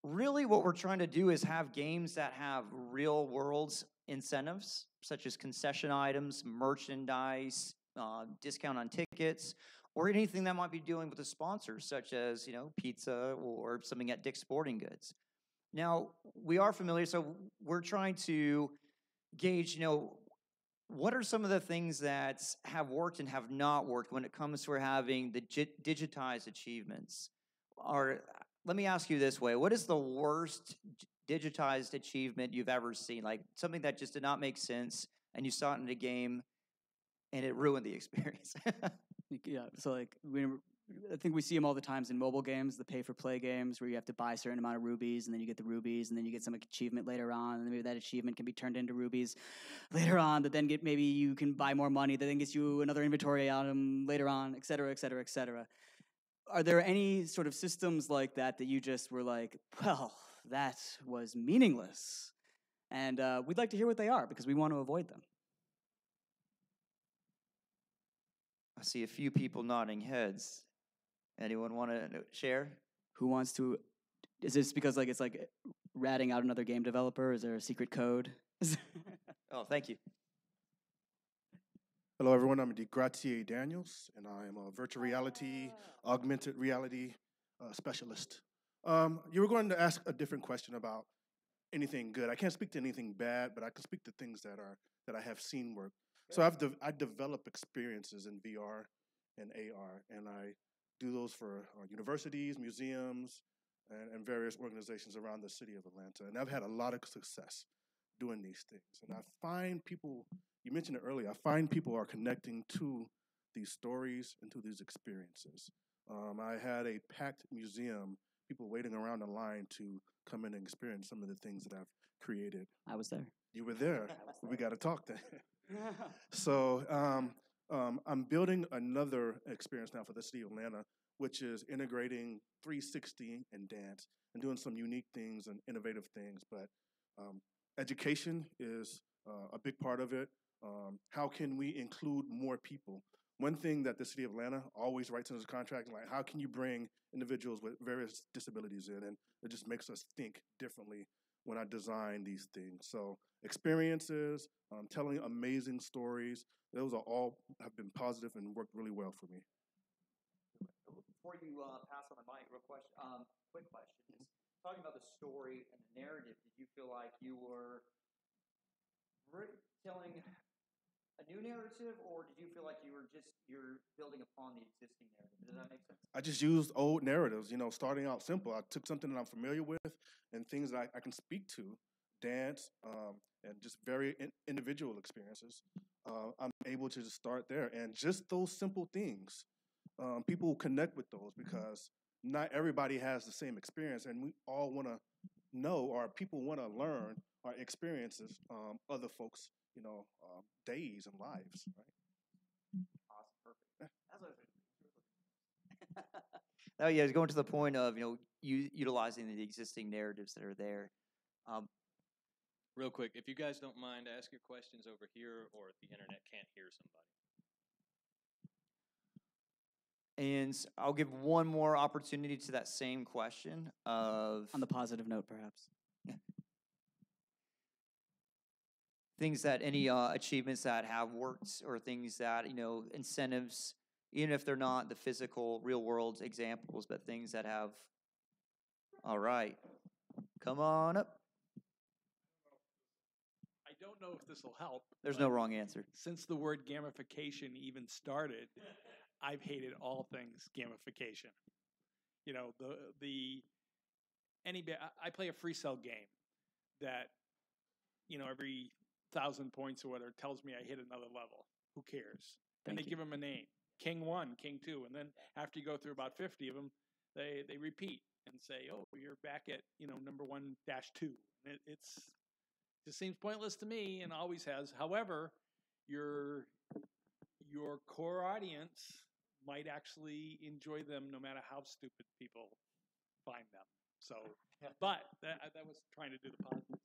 Really what we're trying to do is have games that have real world incentives, such as concession items, merchandise, discount on tickets, or anything that might be dealing with the sponsors, such as, pizza or something at Dick's Sporting Goods. Now, we are familiar, so we're trying to gauge, what are some of the things that have worked and have not worked when it comes to having the digitized achievements? Or let me ask you this way, what is the worst digitized achievement you've ever seen? Like something that just did not make sense, and you saw it in a game, and it ruined the experience. Yeah, so I think we see them all the times in mobile games, the pay-for-play games, where you have to buy a certain amount of rubies, and then you get the rubies, and then you get some achievement later on, and then maybe that achievement can be turned into rubies later on, that then maybe you can buy more money, that then gets you another inventory item later on, et cetera, et cetera, et cetera. Are there any sort of systems like that you just were like, well, that was meaningless? And we'd like to hear what they are, because we want to avoid them. I see a few people nodding heads. Anyone want to share? Who wants to? Is this because it's like ratting out another game developer? Is there a secret code? Oh, thank you. Hello, everyone. I'm DeGratier Daniels, and I am a virtual reality, augmented reality specialist. You were going to ask a different question about anything good. I can't speak to anything bad, but I can speak to things that I have seen work. So I develop experiences in VR and AR, and I do those for universities, museums, and various organizations around the city of Atlanta. And I've had a lot of success doing these things. And I find people, you mentioned it earlier, I find people are connecting to these stories and to these experiences. I had a packed museum, people waiting around the line to come in and experience some of the things that I've created. I was there. You were there. We got to talk then. So I'm building another experience now for the city of Atlanta, which is integrating 360 and dance and doing some unique things and innovative things. But education is a big part of it. How can we include more people? One thing that the city of Atlanta always writes in its contract, like, how can you bring individuals with various disabilities in? And it just makes us think differently when I design these things. So experiences, telling amazing stories, those are all have been positive and worked really well for me. Before you pass on the mic, quick question is, talking about the story and the narrative, did you feel like you were telling a new narrative, or did you feel like you're building upon the existing narrative? Does that make sense? I just used old narratives, starting out simple. I took something that I'm familiar with and things that I can speak to, dance, and just very individual experiences. I'm able to just start there. And just those simple things, people connect with those because not everybody has the same experience, and we all want to know, or people want to learn our experiences, other folks, days and lives, right? Awesome, perfect. Oh yeah, going to the point of utilizing the existing narratives that are there. Real quick, if you guys don't mind, ask your questions over here, or if the internet can't hear somebody. And I'll give one more opportunity to that same question of... On the positive note, perhaps. Things that, any achievements that have worked, or things that, incentives, even if they're not the physical, real-world examples, but things that have All right. Come on up. I don't know if this will help. There's but no wrong answer. Since the word gamification even started, I've hated all things gamification. You know, I play a free cell game that, you know, every 1,000 points or whatever tells me I hit another level. Who cares? And they give them a name. King 1, King 2. And then after you go through about 50 of them, they repeat and say, oh, you're back at, you know, number 1-2. It's just seems pointless to me and always has. However, your core audience might actually enjoy them no matter how stupid people find them. So, but that was trying to do the politics.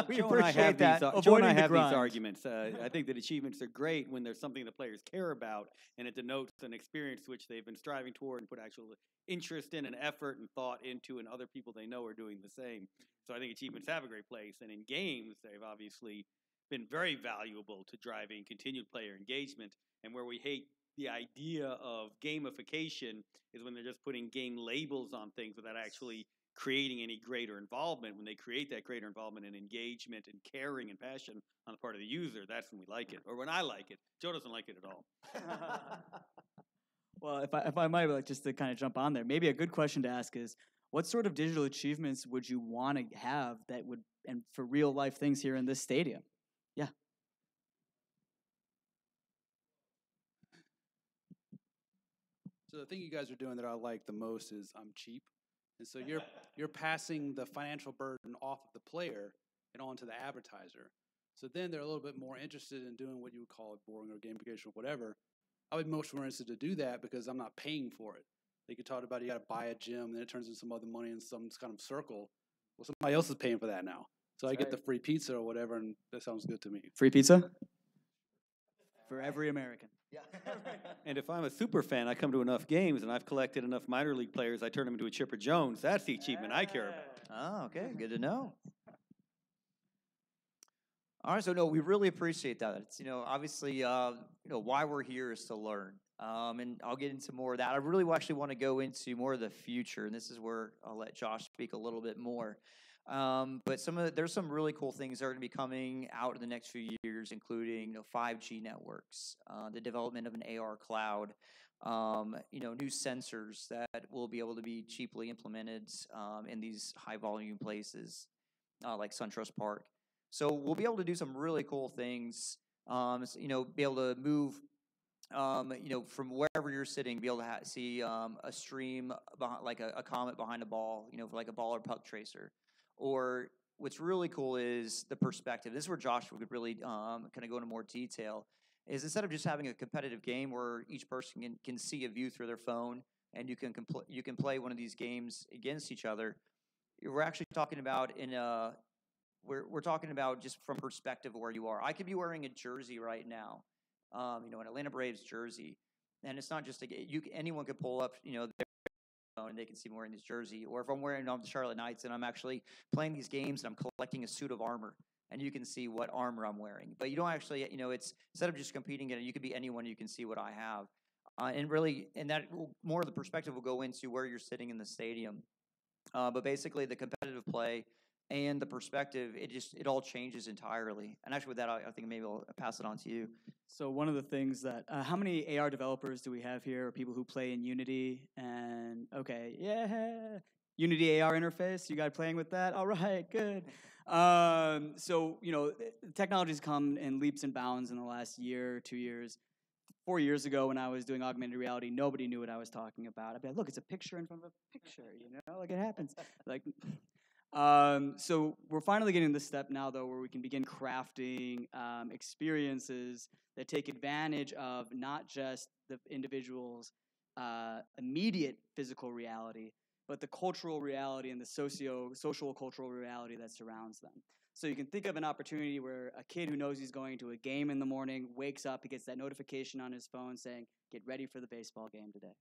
We Joe and I appreciate have that. Joe and I Avoiding the have these grind. arguments. I think that achievements are great when there's something the players care about, and it denotes an experience which they've been striving toward and put actual interest in and effort and thought into, and other people they know are doing the same. So I think achievements have a great place, and in games, they've obviously been very valuable to driving continued player engagement. And where we hate the idea of gamification is when they're just putting game labels on things without actually creating any greater involvement. When they create that greater involvement and engagement and caring and passion on the part of the user, that's when we like it, or when I like it. Joe doesn't like it at all. Well, if I might like just to kind of jump on there, maybe a good question to ask is, what sort of digital achievements would you want to have that would, and for real life things here in this stadium? Yeah. So the thing you guys are doing that I like the most is I'm cheap. And so you're passing the financial burden off of the player and onto the advertiser. So then they're a little bit more interested in doing what you would call it boring or gamification or whatever. I would be much more interested to do that because I'm not paying for it. They could talk about you got to buy a gym, and then it turns into some other money in some kind of circle. Well, somebody else is paying for that now. So I get the free pizza or whatever, and that sounds good to me. Free pizza? For every American. Yeah. And if I'm a super fan, I come to enough games and I've collected enough minor league players, I turn them into a Chipper Jones. That's the achievement I care about. Oh, okay. Good to know. All right. So, no, we really appreciate that. It's, obviously, why we're here is to learn. And I'll get into more of that. I really actually want to go into more of the future, and this is where I'll let Josh speak a little bit more. But there's some really cool things that are going to be coming out in the next few years, including 5G networks, the development of an AR cloud, new sensors that will be able to be cheaply implemented in these high volume places like SunTrust Park. So we'll be able to do some really cool things. Be able to move. From wherever you're sitting, be able to see a stream behind, like a comet behind a ball, like a ball or puck tracer. Or what's really cool is the perspective. This is where Josh would really kind of go into more detail. Is instead of just having a competitive game where each person can see a view through their phone and you can play one of these games against each other, we're actually talking about we're talking about just from perspective of where you are. I could be wearing a jersey right now. An Atlanta Braves jersey, and it's not just anyone could pull up, their phone and they can see me wearing this jersey. Or if I'm wearing the Charlotte Knights and I'm actually playing these games and I'm collecting a suit of armor, and you can see what armor I'm wearing. But you don't actually, it's instead of just competing in it, you could be anyone. You can see what I have, and that more of the perspective will go into where you're sitting in the stadium. But basically, the competitive play and the perspective, it all changes entirely. And actually with that, I think maybe I'll pass it on to you. So one of the things that, how many AR developers do we have here, or people who play in Unity? And okay, yeah, Unity AR interface, you guys playing with that? All right, good. So, technology's come in leaps and bounds in the last year, 2 years. 4 years ago when I was doing augmented reality, nobody knew what I was talking about. I'd be like, look, it's a picture in front of a picture, like it happens. So we're finally getting to the step now, though, where we can begin crafting experiences that take advantage of not just the individual's immediate physical reality, but the cultural reality and the social cultural reality that surrounds them. So you can think of an opportunity where a kid who knows he's going to a game in the morning wakes up, he gets that notification on his phone saying, get ready for the baseball game today.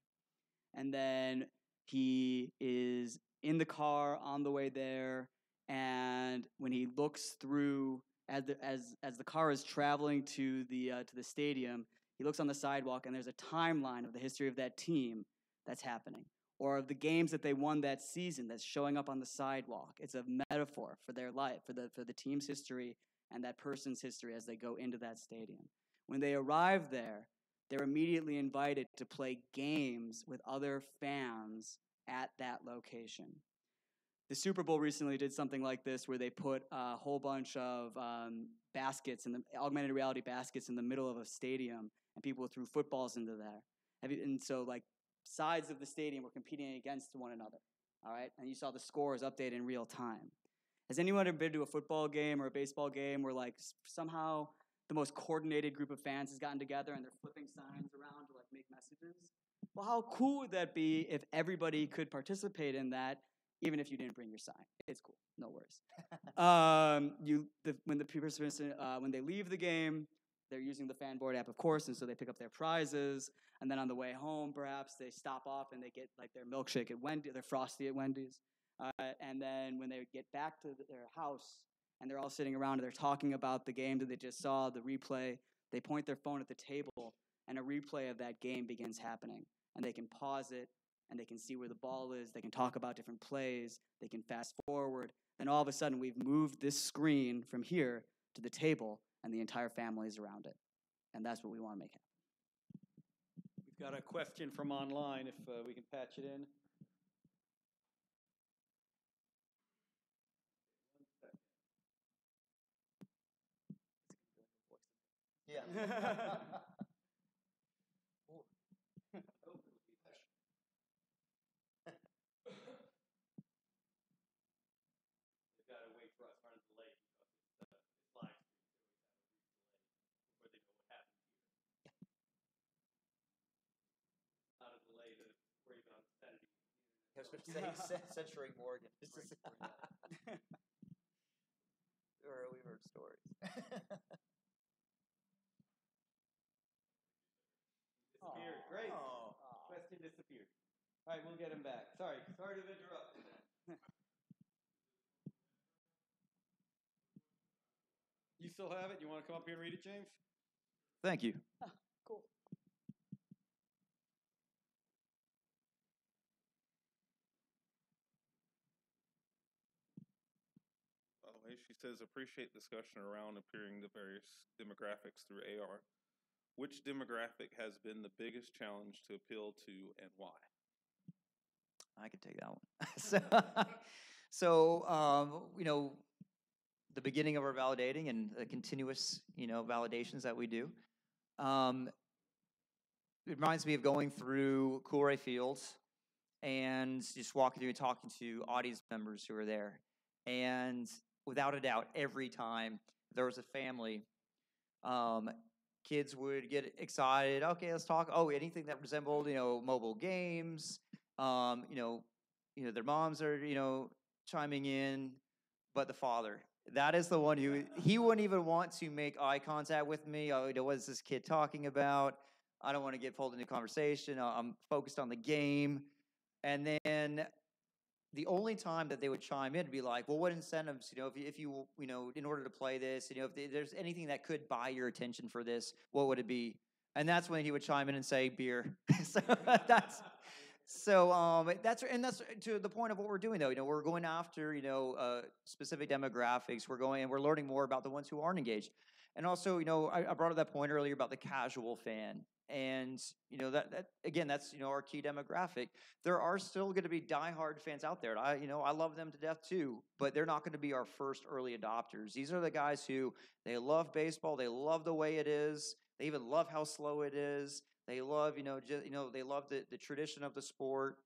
And then he is in the car on the way there, and when he looks through, as the car is traveling to the stadium, he looks on the sidewalk, and there's a timeline of the history of that team that's happening. or of the games that they won that season that's showing up on the sidewalk. It's a metaphor for their life, for the team's history and that person's history as they go into that stadium. When they arrive there, they're immediately invited to play games with other fans at that location. The Super Bowl recently did something like this where they put a whole bunch of baskets, augmented reality baskets in the middle of a stadium, and people threw footballs into there. And so, like, sides of the stadium were competing against one another, all right? And you saw the scores updated in real time. Has anyone ever been to a football game or a baseball game where, like, somehow the most coordinated group of fans has gotten together and they're flipping signs around to, like, make messages? Well, how cool would that be if everybody could participate in that, even if you didn't bring your sign? It's cool, no worries. When the participants, when they leave the game, they're using the Fanboard app, of course, and so they pick up their prizes. And then on the way home, perhaps they stop off and they get like their milkshake at Wendy's, their Frosty at Wendy's. And then when they get back to their house and they're all sitting around and they're talking about the game that they just saw, the replay, they point their phone at the table and a replay of that game begins happening. And they can pause it and they can see where the ball is. They can talk about different plays. They can fast forward. Then all of a sudden, we've moved this screen from here to the table, and the entire family is around it. And that's what we want to make happen. We've got a question from online, if we can patch it in. Yeah. I was going to say censoring Morgan. Or we've heard stories. Disappeared. Great. Oh. Question disappeared. All right, we'll get him back. Sorry to have interrupted. You still have it? You want to come up here and read it, James? Thank you. Cool. She says, appreciate discussion around appearing the various demographics through AR. Which demographic has been the biggest challenge to appeal to and why? I can take that one. So the beginning of our validating and the continuous, validations that we do. It reminds me of going through Coolray Fields and just walking through and talking to audience members who are there. And without a doubt, every time there was a family, kids would get excited. Okay, let's talk. Oh, anything that resembled, mobile games. Their moms are, chiming in, but the father. That is the one he wouldn't even want to make eye contact with me. Oh, what is this kid talking about? I don't want to get pulled into conversation. I'm focused on the game. And then the only time that they would chime in would be like, well, what incentives, if you in order to play this, if there's anything that could buy your attention for this, what would it be? And that's when he would chime in and say beer. that's to the point of what we're doing though. We're going after, specific demographics. We're learning more about the ones who aren't engaged. And also, I brought up that point earlier about the casual fan. And, that again, that's, our key demographic. There are still going to be diehard fans out there. And I love them to death too, but they're not going to be our first early adopters. These are the guys who, they love baseball. They love the way it is. They even love how slow it is. They love, they love the tradition of the sport.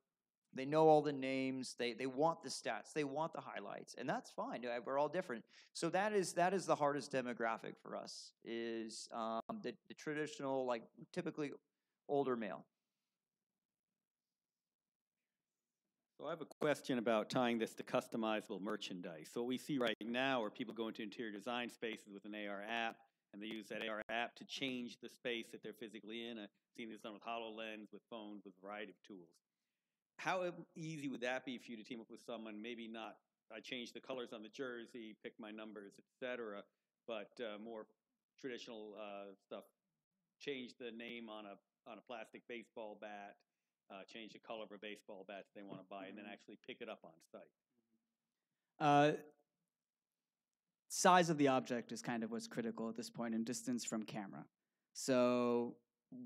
They know all the names. They want the stats. They want the highlights, and that's fine. We're all different. So that is the hardest demographic for us is the traditional, like typically older male. So I have a question about tying this to customizable merchandise. So what we see right now are people go into interior design spaces with an AR app, and they use that AR app to change the space that they're physically in. I've seen this done with HoloLens, with phones, with a variety of tools. How easy would that be for you to team up with someone? Maybe not, I change the colors on the jersey, pick my numbers, etc., but more traditional stuff. Change the name on a plastic baseball bat, change the color of a baseball bat they want to buy, and then actually pick it up on site? Size of the object is kind of what's critical at this point, and distance from camera. So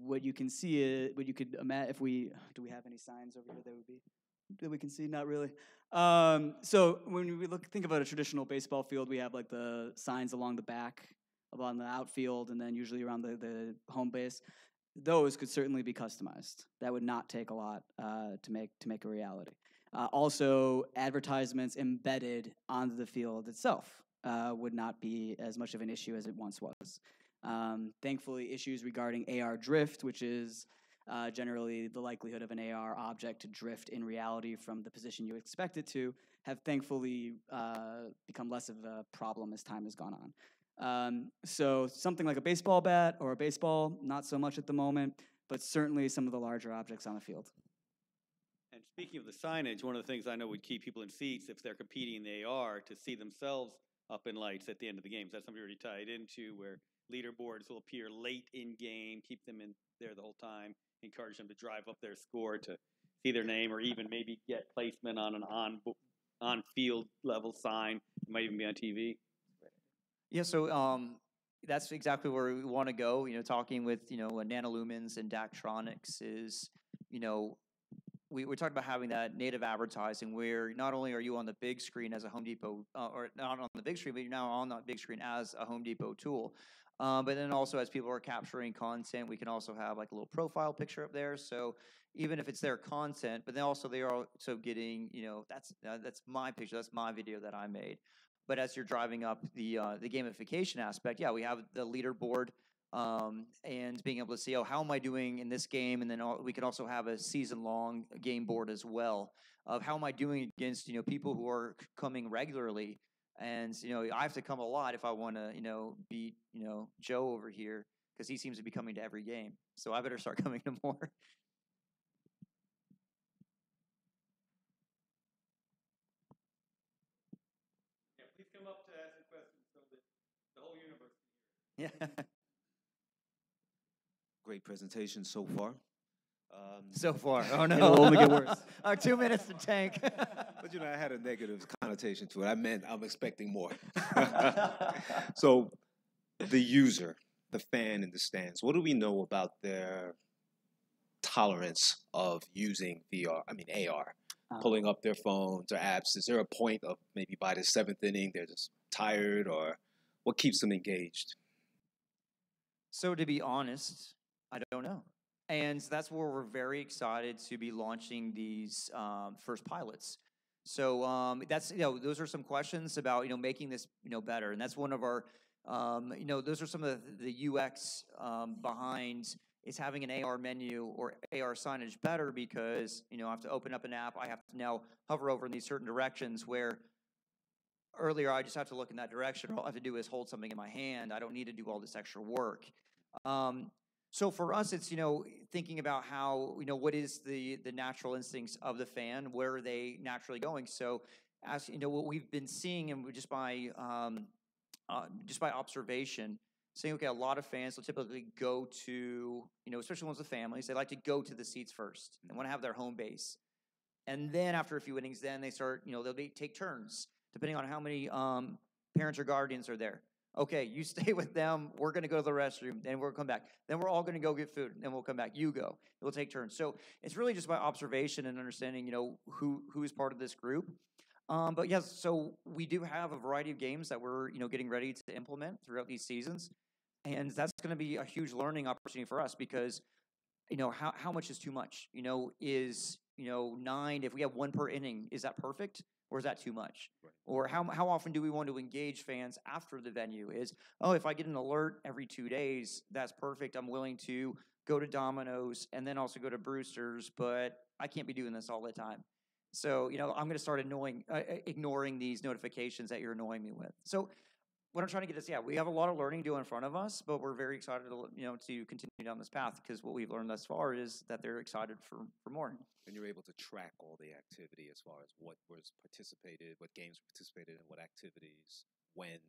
what you can see is, what you could imagine, do we have any signs over here that we can see? Not really. So when we think about a traditional baseball field, we have like the signs along the back, along the outfield, and then usually around the home base. Those could certainly be customized. That would not take a lot to make a reality. Also, advertisements embedded onto the field itself would not be as much of an issue as it once was. Thankfully, issues regarding AR drift, which is generally the likelihood of an AR object to drift in reality from the position you expect it to, have thankfully become less of a problem as time has gone on. So something like a baseball bat or a baseball, not so much at the moment, but certainly some of the larger objects on the field. And speaking of the signage, one of the things I know would keep people in seats if they're competing in the AR to see themselves up in lights at the end of the games. That's something already tied into where leaderboards will appear late in game, keep them in there the whole time, encourage them to drive up their score to see their name, or even maybe get placement on an on-field level sign. It might even be on TV. Yeah, so that's exactly where we want to go. Talking with Nanolumens and Daktronics is, we talked about having that native advertising where not only are you on the big screen as a Home Depot, or not on the big screen, but you're now on that big screen as a Home Depot tool. But then also as people are capturing content, we can also have like a little profile picture up there. So even if it's their content, but then also they are also getting, that's my picture, that's my video that I made. But as you're driving up the gamification aspect, yeah, we have the leaderboard and being able to see, how am I doing in this game? And then we can also have a season-long game board as well of how am I doing against, people who are coming regularly. And, I have to come a lot if I want to, beat, Joe over here because he seems to be coming to every game. So I better start coming to more. Yeah, please come up to ask a question so that the whole universe can hear. Yeah. Great presentation so far. So far. Oh, no. It'll only get worse. 2 minutes to tank. But, I had a negative connotation to it. I meant I'm expecting more. So the user, the fan in the stands, what do we know about their tolerance of using AR? Pulling up their phones or apps? Is there a point of maybe by the 7th inning they're just tired, or what keeps them engaged? So to be honest, I don't know. And that's where we're very excited to be launching these first pilots. So that's, those are some questions about, making this, better. And that's one of our, those are some of the UX behind is having an AR menu or AR signage better because, I have to open up an app. I have to now hover over in these certain directions where earlier I just have to look in that direction. All I have to do is hold something in my hand. I don't need to do all this extra work. So for us, it's, thinking about how, what is the natural instincts of the fan? Where are they naturally going? So as, what we've been seeing and just by observation, saying, okay, a lot of fans will typically go to, especially ones with families, they like to go to the seats first. They want to have their home base. And then after a few innings, then they start, they'll take turns, depending on how many parents or guardians are there. Okay, you stay with them. We're going to go to the restroom. Then we'll come back. Then we're all going to go get food. Then we'll come back. You go. We'll take turns. So it's really just about observation and understanding, who is part of this group. But yes, so we do have a variety of games that we're, getting ready to implement throughout these seasons. And that's going to be a huge learning opportunity for us because, how much is too much? Is 9, if we have 1 per inning, is that perfect? Or is that too much? Right. Or how often do we want to engage fans after the venue? Is, if I get an alert every 2 days, that's perfect. I'm willing to go to Domino's and then also go to Brewster's, but I can't be doing this all the time. So, I'm going to start ignoring these notifications that you're annoying me with. So what I'm trying to get is, we have a lot of learning to do in front of us, but we're very excited to continue down this path because what we've learned thus far is that they're excited for more. And you're able to track all the activity as far as what was participated, what games participated in, what activities, when.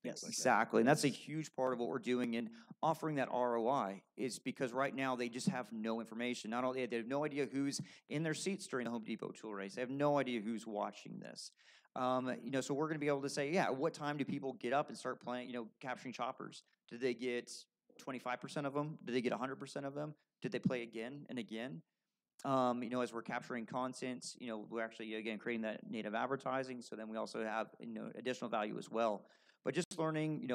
Yes, exactly. And that's a huge part of what we're doing in offering that ROI is because right now they just have no information. Not only they have no idea who's in their seats during the Home Depot tool race. They have no idea who's watching this. So we're going to be able to say, yeah, what time do people get up and start playing, capturing choppers? Did they get 25% of them? Did they get 100% of them? Did they play again and again? As we're capturing content, we're actually, again, creating that native advertising. So then we also have, additional value as well. But just learning,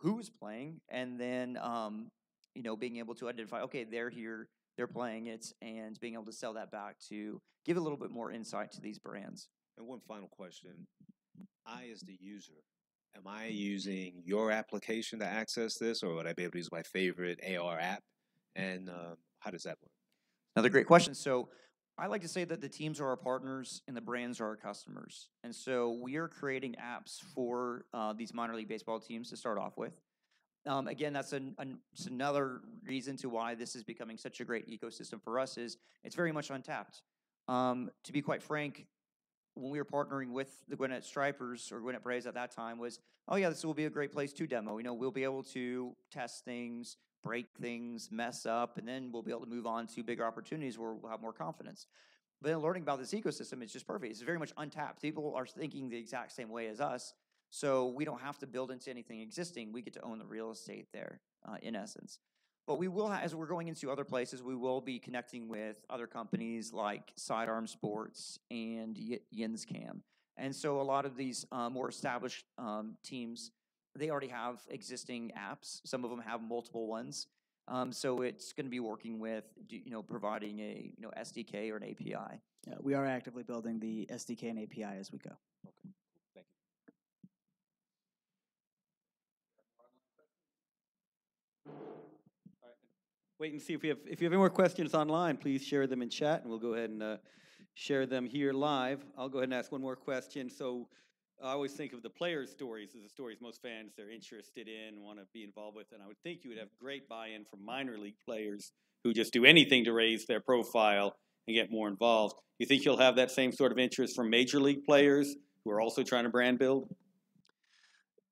who's playing and then, being able to identify, okay, they're here, they're playing it, and being able to sell that back to give a little bit more insight to these brands. And one final question. I, as the user, am I using your application to access this, or would I be able to use my favorite AR app? And how does that work? Another great question. So I like to say that the teams are our partners and the brands are our customers. And so we are creating apps for these minor league baseball teams to start off with. Again, that's it's another reason to why this is becoming such a great ecosystem for us is it's very much untapped. To be quite frank, when we were partnering with the Gwinnett Stripers or Gwinnett Braves at that time was, oh yeah, this will be a great place to demo. We'll be able to test things, break things, mess up, and then we'll be able to move on to bigger opportunities where we'll have more confidence. But then learning about this ecosystem is just perfect. It's very much untapped. People are thinking the exact same way as us, so we don't have to build into anything existing. We get to own the real estate there, in essence. But we will, as we're going into other places, we will be connecting with other companies like Sidearm Sports and YinzCam. And so a lot of these more established teams, they already have existing apps. Some of them have multiple ones. So it's going to be working with, providing a SDK or an API. Yeah, we are actively building the SDK and API as we go. Okay, thank you. Wait and see if you have any more questions online. Please share them in chat, and we'll go ahead and share them here live. I'll go ahead and ask one more question. So I always think of the players' stories as the stories most fans are interested in, want to be involved with, and I would think you would have great buy-in from minor league players who just do anything to raise their profile and get more involved. You think you'll have that same sort of interest from major league players who are also trying to brand build?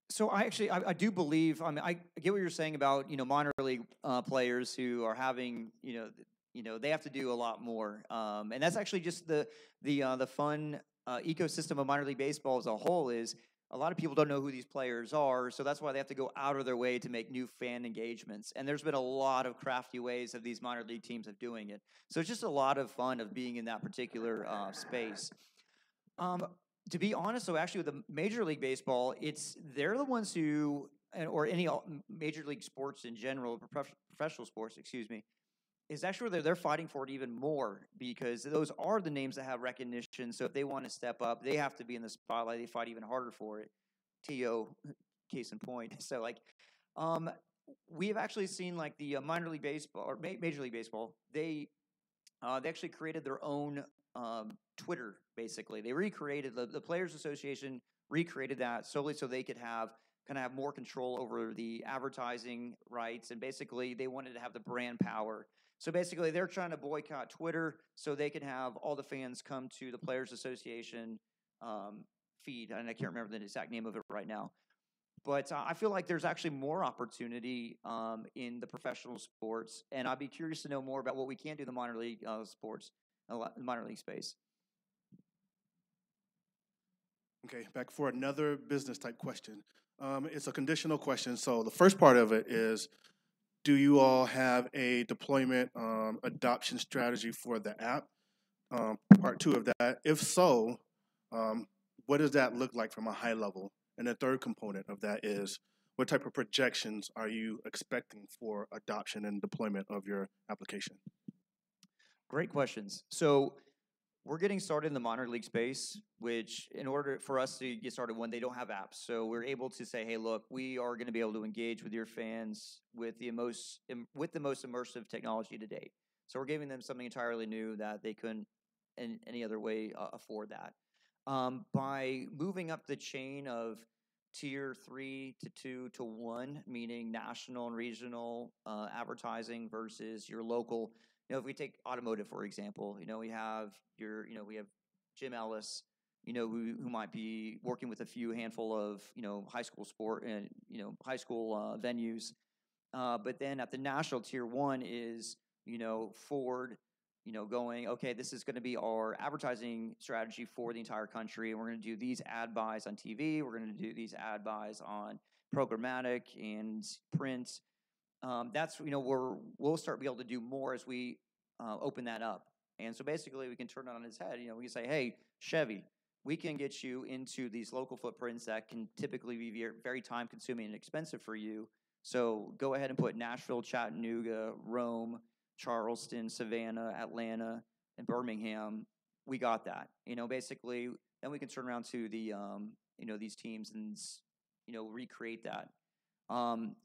So I do believe, I get what you're saying about, minor league players who are having, they have to do a lot more. And that's actually just the fun ecosystem of minor league baseball as a whole is a lot of people don't know who these players are. So that's why they have to go out of their way to make new fan engagements. And there's been a lot of crafty ways of these minor league teams of doing it. So it's just a lot of fun of being in that particular space. To be honest, though, actually with the Major League Baseball, they're the ones who, or any Major League sports in general, professional sports, is actually where they're fighting for it even more because those are the names that have recognition. So if they want to step up, they have to be in the spotlight. They fight even harder for it. T.O., case in point. So we have actually seen the minor league baseball or Major League Baseball. They actually created their own Twitter, basically. They recreated, the Players Association recreated that solely so they could have more control over the advertising rights, and basically they wanted to have the brand power. So basically they're trying to boycott Twitter so they can have all the fans come to the Players Association feed, and I can't remember the exact name of it right now. But I feel like there's actually more opportunity in the professional sports, and I'd be curious to know more about what we can do in the minor league sports, the minor league space. Okay, back for another business type question. It's a conditional question. So the first part of it is, do you all have a deployment adoption strategy for the app? Part two of that, if so, what does that look like from a high level? And the third component of that is, what type of projections are you expecting for adoption and deployment of your application? Great questions. So we're getting started in the minor league space, which in order for us to get started, they don't have apps. So we're able to say, hey, look, we are going to be able to engage with your fans with the most immersive technology to date. So we're giving them something entirely new that they couldn't in any other way afford that. By moving up the chain of tier 3 to 2 to 1, meaning national and regional advertising versus your local. If we take automotive, for example, we have we have Jim Ellis, who might be working with a few handful of, high school sport and, high school venues. But then at the national tier 1 is, Ford, going, okay, this is going to be our advertising strategy for the entire country. And we're going to do these ad buys on TV. We're going to do these ad buys on programmatic and print. That's, where we'll start be able to do more as we open that up. And so basically we can turn it on its head. We can say, hey, Chevy, we can get you into these local footprints that can typically be very time consuming and expensive for you. So go ahead and put Nashville, Chattanooga, Rome, Charleston, Savannah, Atlanta, and Birmingham. We got that. Basically, then we can turn around to the, these teams and, recreate that.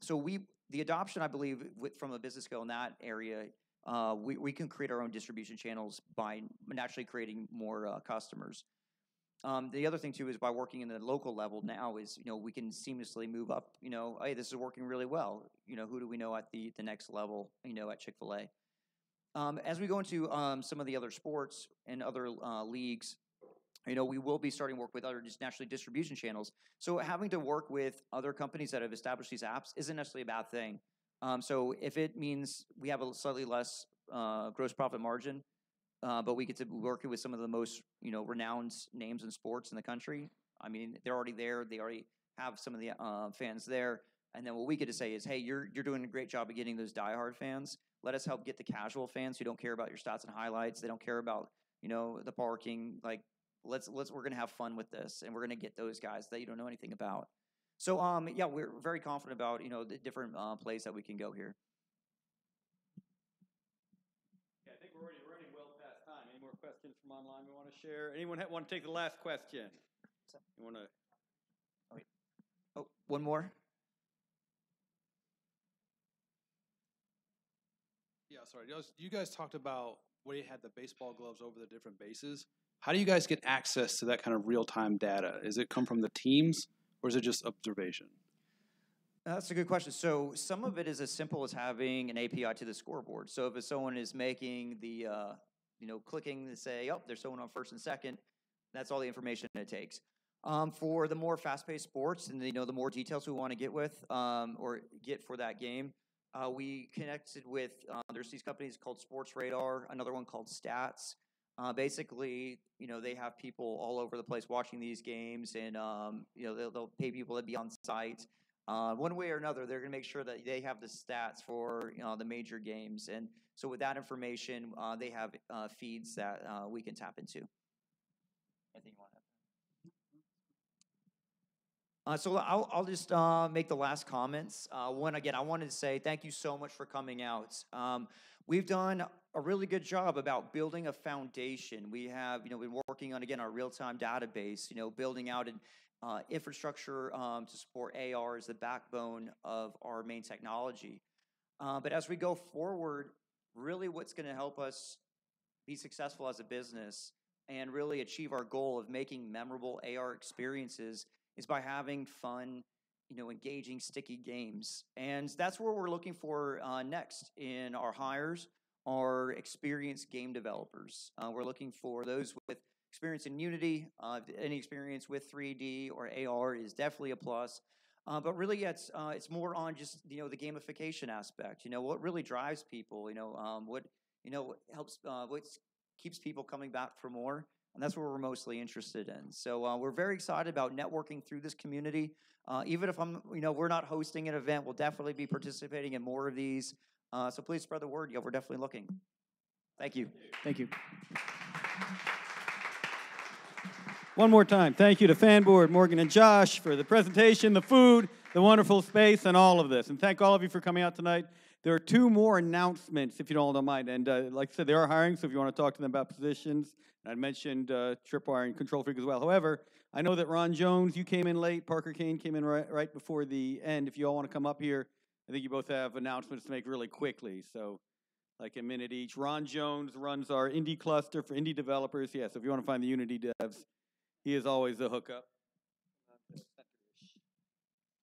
So the adoption, I believe, from a business scale in that area, we can create our own distribution channels by naturally creating more customers. The other thing, too, is by working in the local level now is, we can seamlessly move up, hey, this is working really well. Who do we know at the next level, at Chick-fil-A? As we go into some of the other sports and other leagues, we will be starting work with other just nationally distribution channels. So having to work with other companies that have established these apps isn't necessarily a bad thing. So if it means we have a slightly less gross profit margin, but we get to work with some of the most, renowned names in sports in the country. I mean, they're already there. They already have some of the fans there. And then what we get to say is, hey, you're doing a great job of getting those diehard fans. Let us help get the casual fans who don't care about your stats and highlights. They don't care about, the parking. Like, we're gonna have fun with this, and we're gonna get those guys that you don't know anything about. So, yeah, we're very confident about, the different plays that we can go here. Yeah, I think we're already running well past time. Any more questions from online we want to share? Anyone want to take the last question? You want to? Oh, one more. Yeah, sorry. You guys talked about where you had the baseball gloves over the different bases. How do you guys get access to that kind of real-time data? Is it come from the teams, or is it just observation? That's a good question. So some of it is as simple as having an API to the scoreboard. So if someone is making the, clicking to say, oh, there's someone on first and second, that's all the information it takes. For the more fast-paced sports and, the more details we want to get with or get for that game, we connected with, there's these companies called Sports Radar, another one called Stats. Basically, they have people all over the place watching these games, and they'll pay people to be on site. One way or another, they're going to make sure that they have the stats for the major games, and so with that information, they have feeds that we can tap into. Anything you want to add? So I'll just make the last comments. One, again, I wanted to say thank you so much for coming out. We've done a really good job about building a foundation. We have, been working on, again, our real-time database, building out an infrastructure to support AR as the backbone of our main technology. But as we go forward, really what's going to help us be successful as a business and really achieve our goal of making memorable AR experiences is by having fun, engaging, sticky games. And that's where we're looking for next in our hires, our experienced game developers. We're looking for those with experience in Unity. Any experience with 3D or AR is definitely a plus. But really, it's more on just the gamification aspect. What really drives people. What helps. What keeps people coming back for more. And that's what we're mostly interested in. So we're very excited about networking through this community. Even if we're not hosting an event, we'll definitely be participating in more of these. So please spread the word. Yeah, we're definitely looking. Thank you. Thank you. One more time, thank you to Fanboard, Morgan and Josh for the presentation, the food, the wonderful space, and all of this. And thank all of you for coming out tonight. There are 2 more announcements, if you don't mind. And like I said, they are hiring, so if you want to talk to them about positions, I mentioned Tripwire and Control Freak as well. However, I know that Ron Jones, you came in late. Parker Kane came in right before the end. If you all want to come up here, I think you both have announcements to make really quickly. So like a minute each. Ron Jones runs our indie cluster for indie developers. Yeah, so if you want to find the Unity devs, he is always a hookup.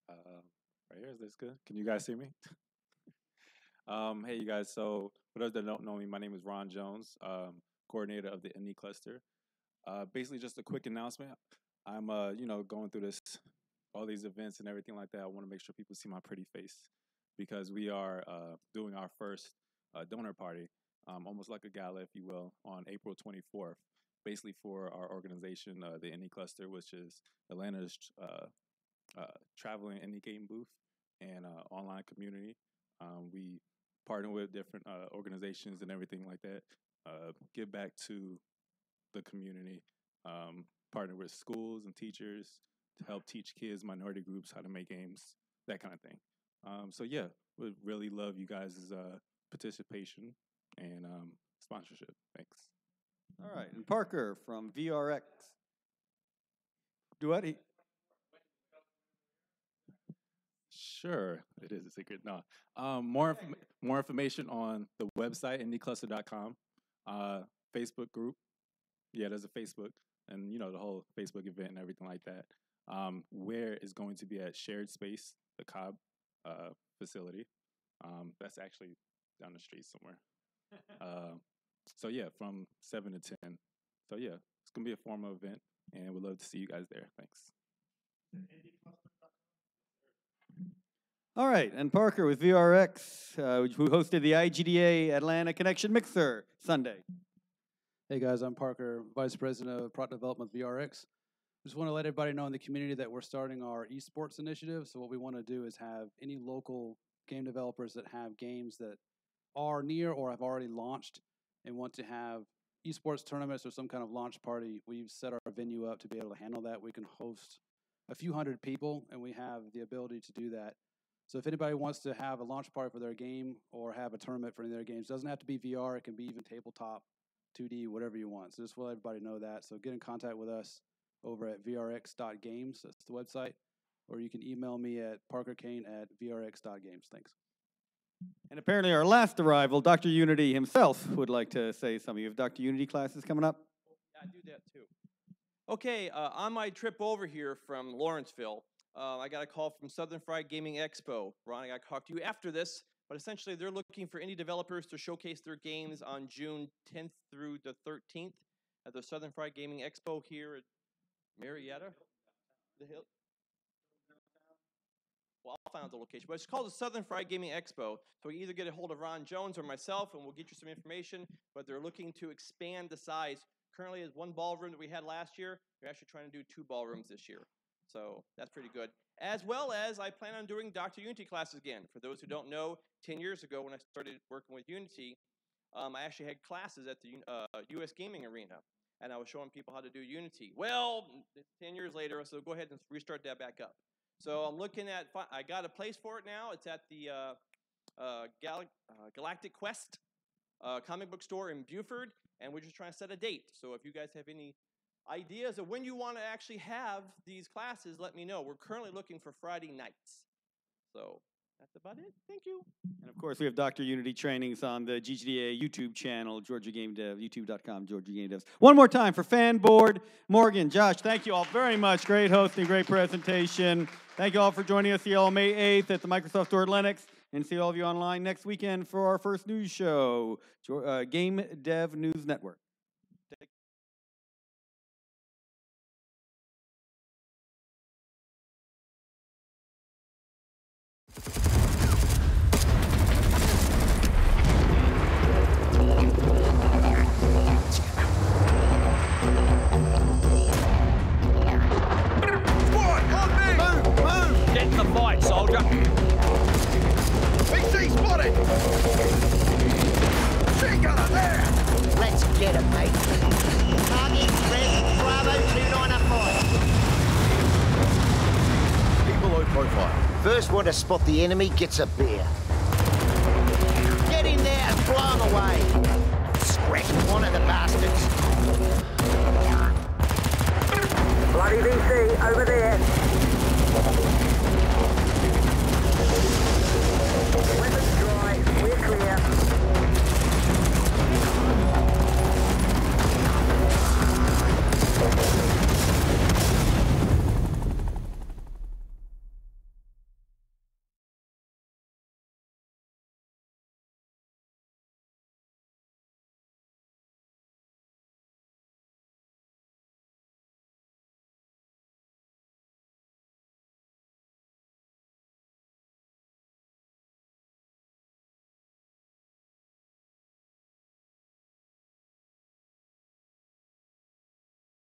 Right here, is this good? Can you guys see me? Hey, you guys. So for those that don't know me, my name is Ron Jones, coordinator of the Indie Cluster. Basically, just a quick announcement. I'm, going through all these events and everything like that. I want to make sure people see my pretty face because we are doing our first donor party, almost like a gala, if you will, on April 24th. Basically for our organization, the Indie Cluster, which is Atlanta's traveling indie game booth and online community. We partner with different organizations and everything like that. Give back to the community. Partner with schools and teachers to help teach kids, minority groups how to make games, that kind of thing. So yeah, would really love you guys' participation and sponsorship. Thanks. All right, and Parker from VRX. Do what? Sure, it is a secret. No, more information on the website indiecluster.com. Facebook group. Yeah, there's a Facebook, and the whole Facebook event and everything like that. Where is going to be at Shared Space, the Cobb facility. That's actually down the street somewhere. So yeah, from 7 to 10. So yeah, it's gonna be a formal event, and we'd love to see you guys there. Thanks. All right, and Parker with VRX, who hosted the IGDA Atlanta Connection Mixer Sunday. Hey guys, I'm Parker, Vice President of Product Development with VRX. Just want to let everybody know in the community that we're starting our esports initiative. So what we want to do is have any local game developers that have games that are near or have already launched and want to have esports tournaments or some kind of launch party. We've set our venue up to be able to handle that. We can host a few hundred people, and we have the ability to do that. So if anybody wants to have a launch party for their game or have a tournament for any of their games, it doesn't have to be VR. It can be even tabletop, 2D, whatever you want. So just let everybody know that. So get in contact with us over at vrx.games. That's the website. Or you can email me at parkerkane@vrx.games. Thanks. And apparently our last arrival, Dr. Unity himself, would like to say something. You have Dr. Unity classes coming up? Yeah, I do that too. Okay, on my trip over here from Lawrenceville, I got a call from Southern Fried Gaming Expo. Ron, I got to talk to you after this, but essentially they're looking for indie developers to showcase their games on June 10th through the 13th at the Southern Fried Gaming Expo here at Marietta. The Hill. Well, I'll find out the location, but it's called the Southern Fried Gaming Expo. So you either get a hold of Ron Jones or myself, and we'll get you some information, but they're looking to expand the size. Currently, is one ballroom that we had last year. We're actually trying to do 2 ballrooms this year. So that's pretty good. As well as I plan on doing Dr. Unity classes again. For those who don't know, 10 years ago when I started working with Unity, I actually had classes at the US Gaming Arena, and I was showing people how to do Unity. Well, 10 years later, so go ahead and restart that back up. So I'm looking at, I got a place for it now. It's at the Galactic Quest comic book store in Buford, and we're just trying to set a date. So if you guys have any ideas of when you want to actually have these classes, let me know. We're currently looking for Friday nights. So that's about it. Thank you. And of course, we have Dr. Unity trainings on the GGDA YouTube channel, Georgia Game Dev, youtube.com, Georgia Game Devs. One more time for Fanboard, Morgan, Josh, thank you all very much. Great hosting, great presentation. Thank you all for joining us. See you all May 8th at the Microsoft Store at Lenox. And see all of you online next weekend for our first news show, Game Dev News Network. Get in the fight, soldier. PC spotted. She got her there. Let's get him, mate. Target red Bravo 295. Keep a low profile. First one to spot the enemy gets a beer. Get in there and blow him away. Scratch one of the bastards. Bloody VC over there.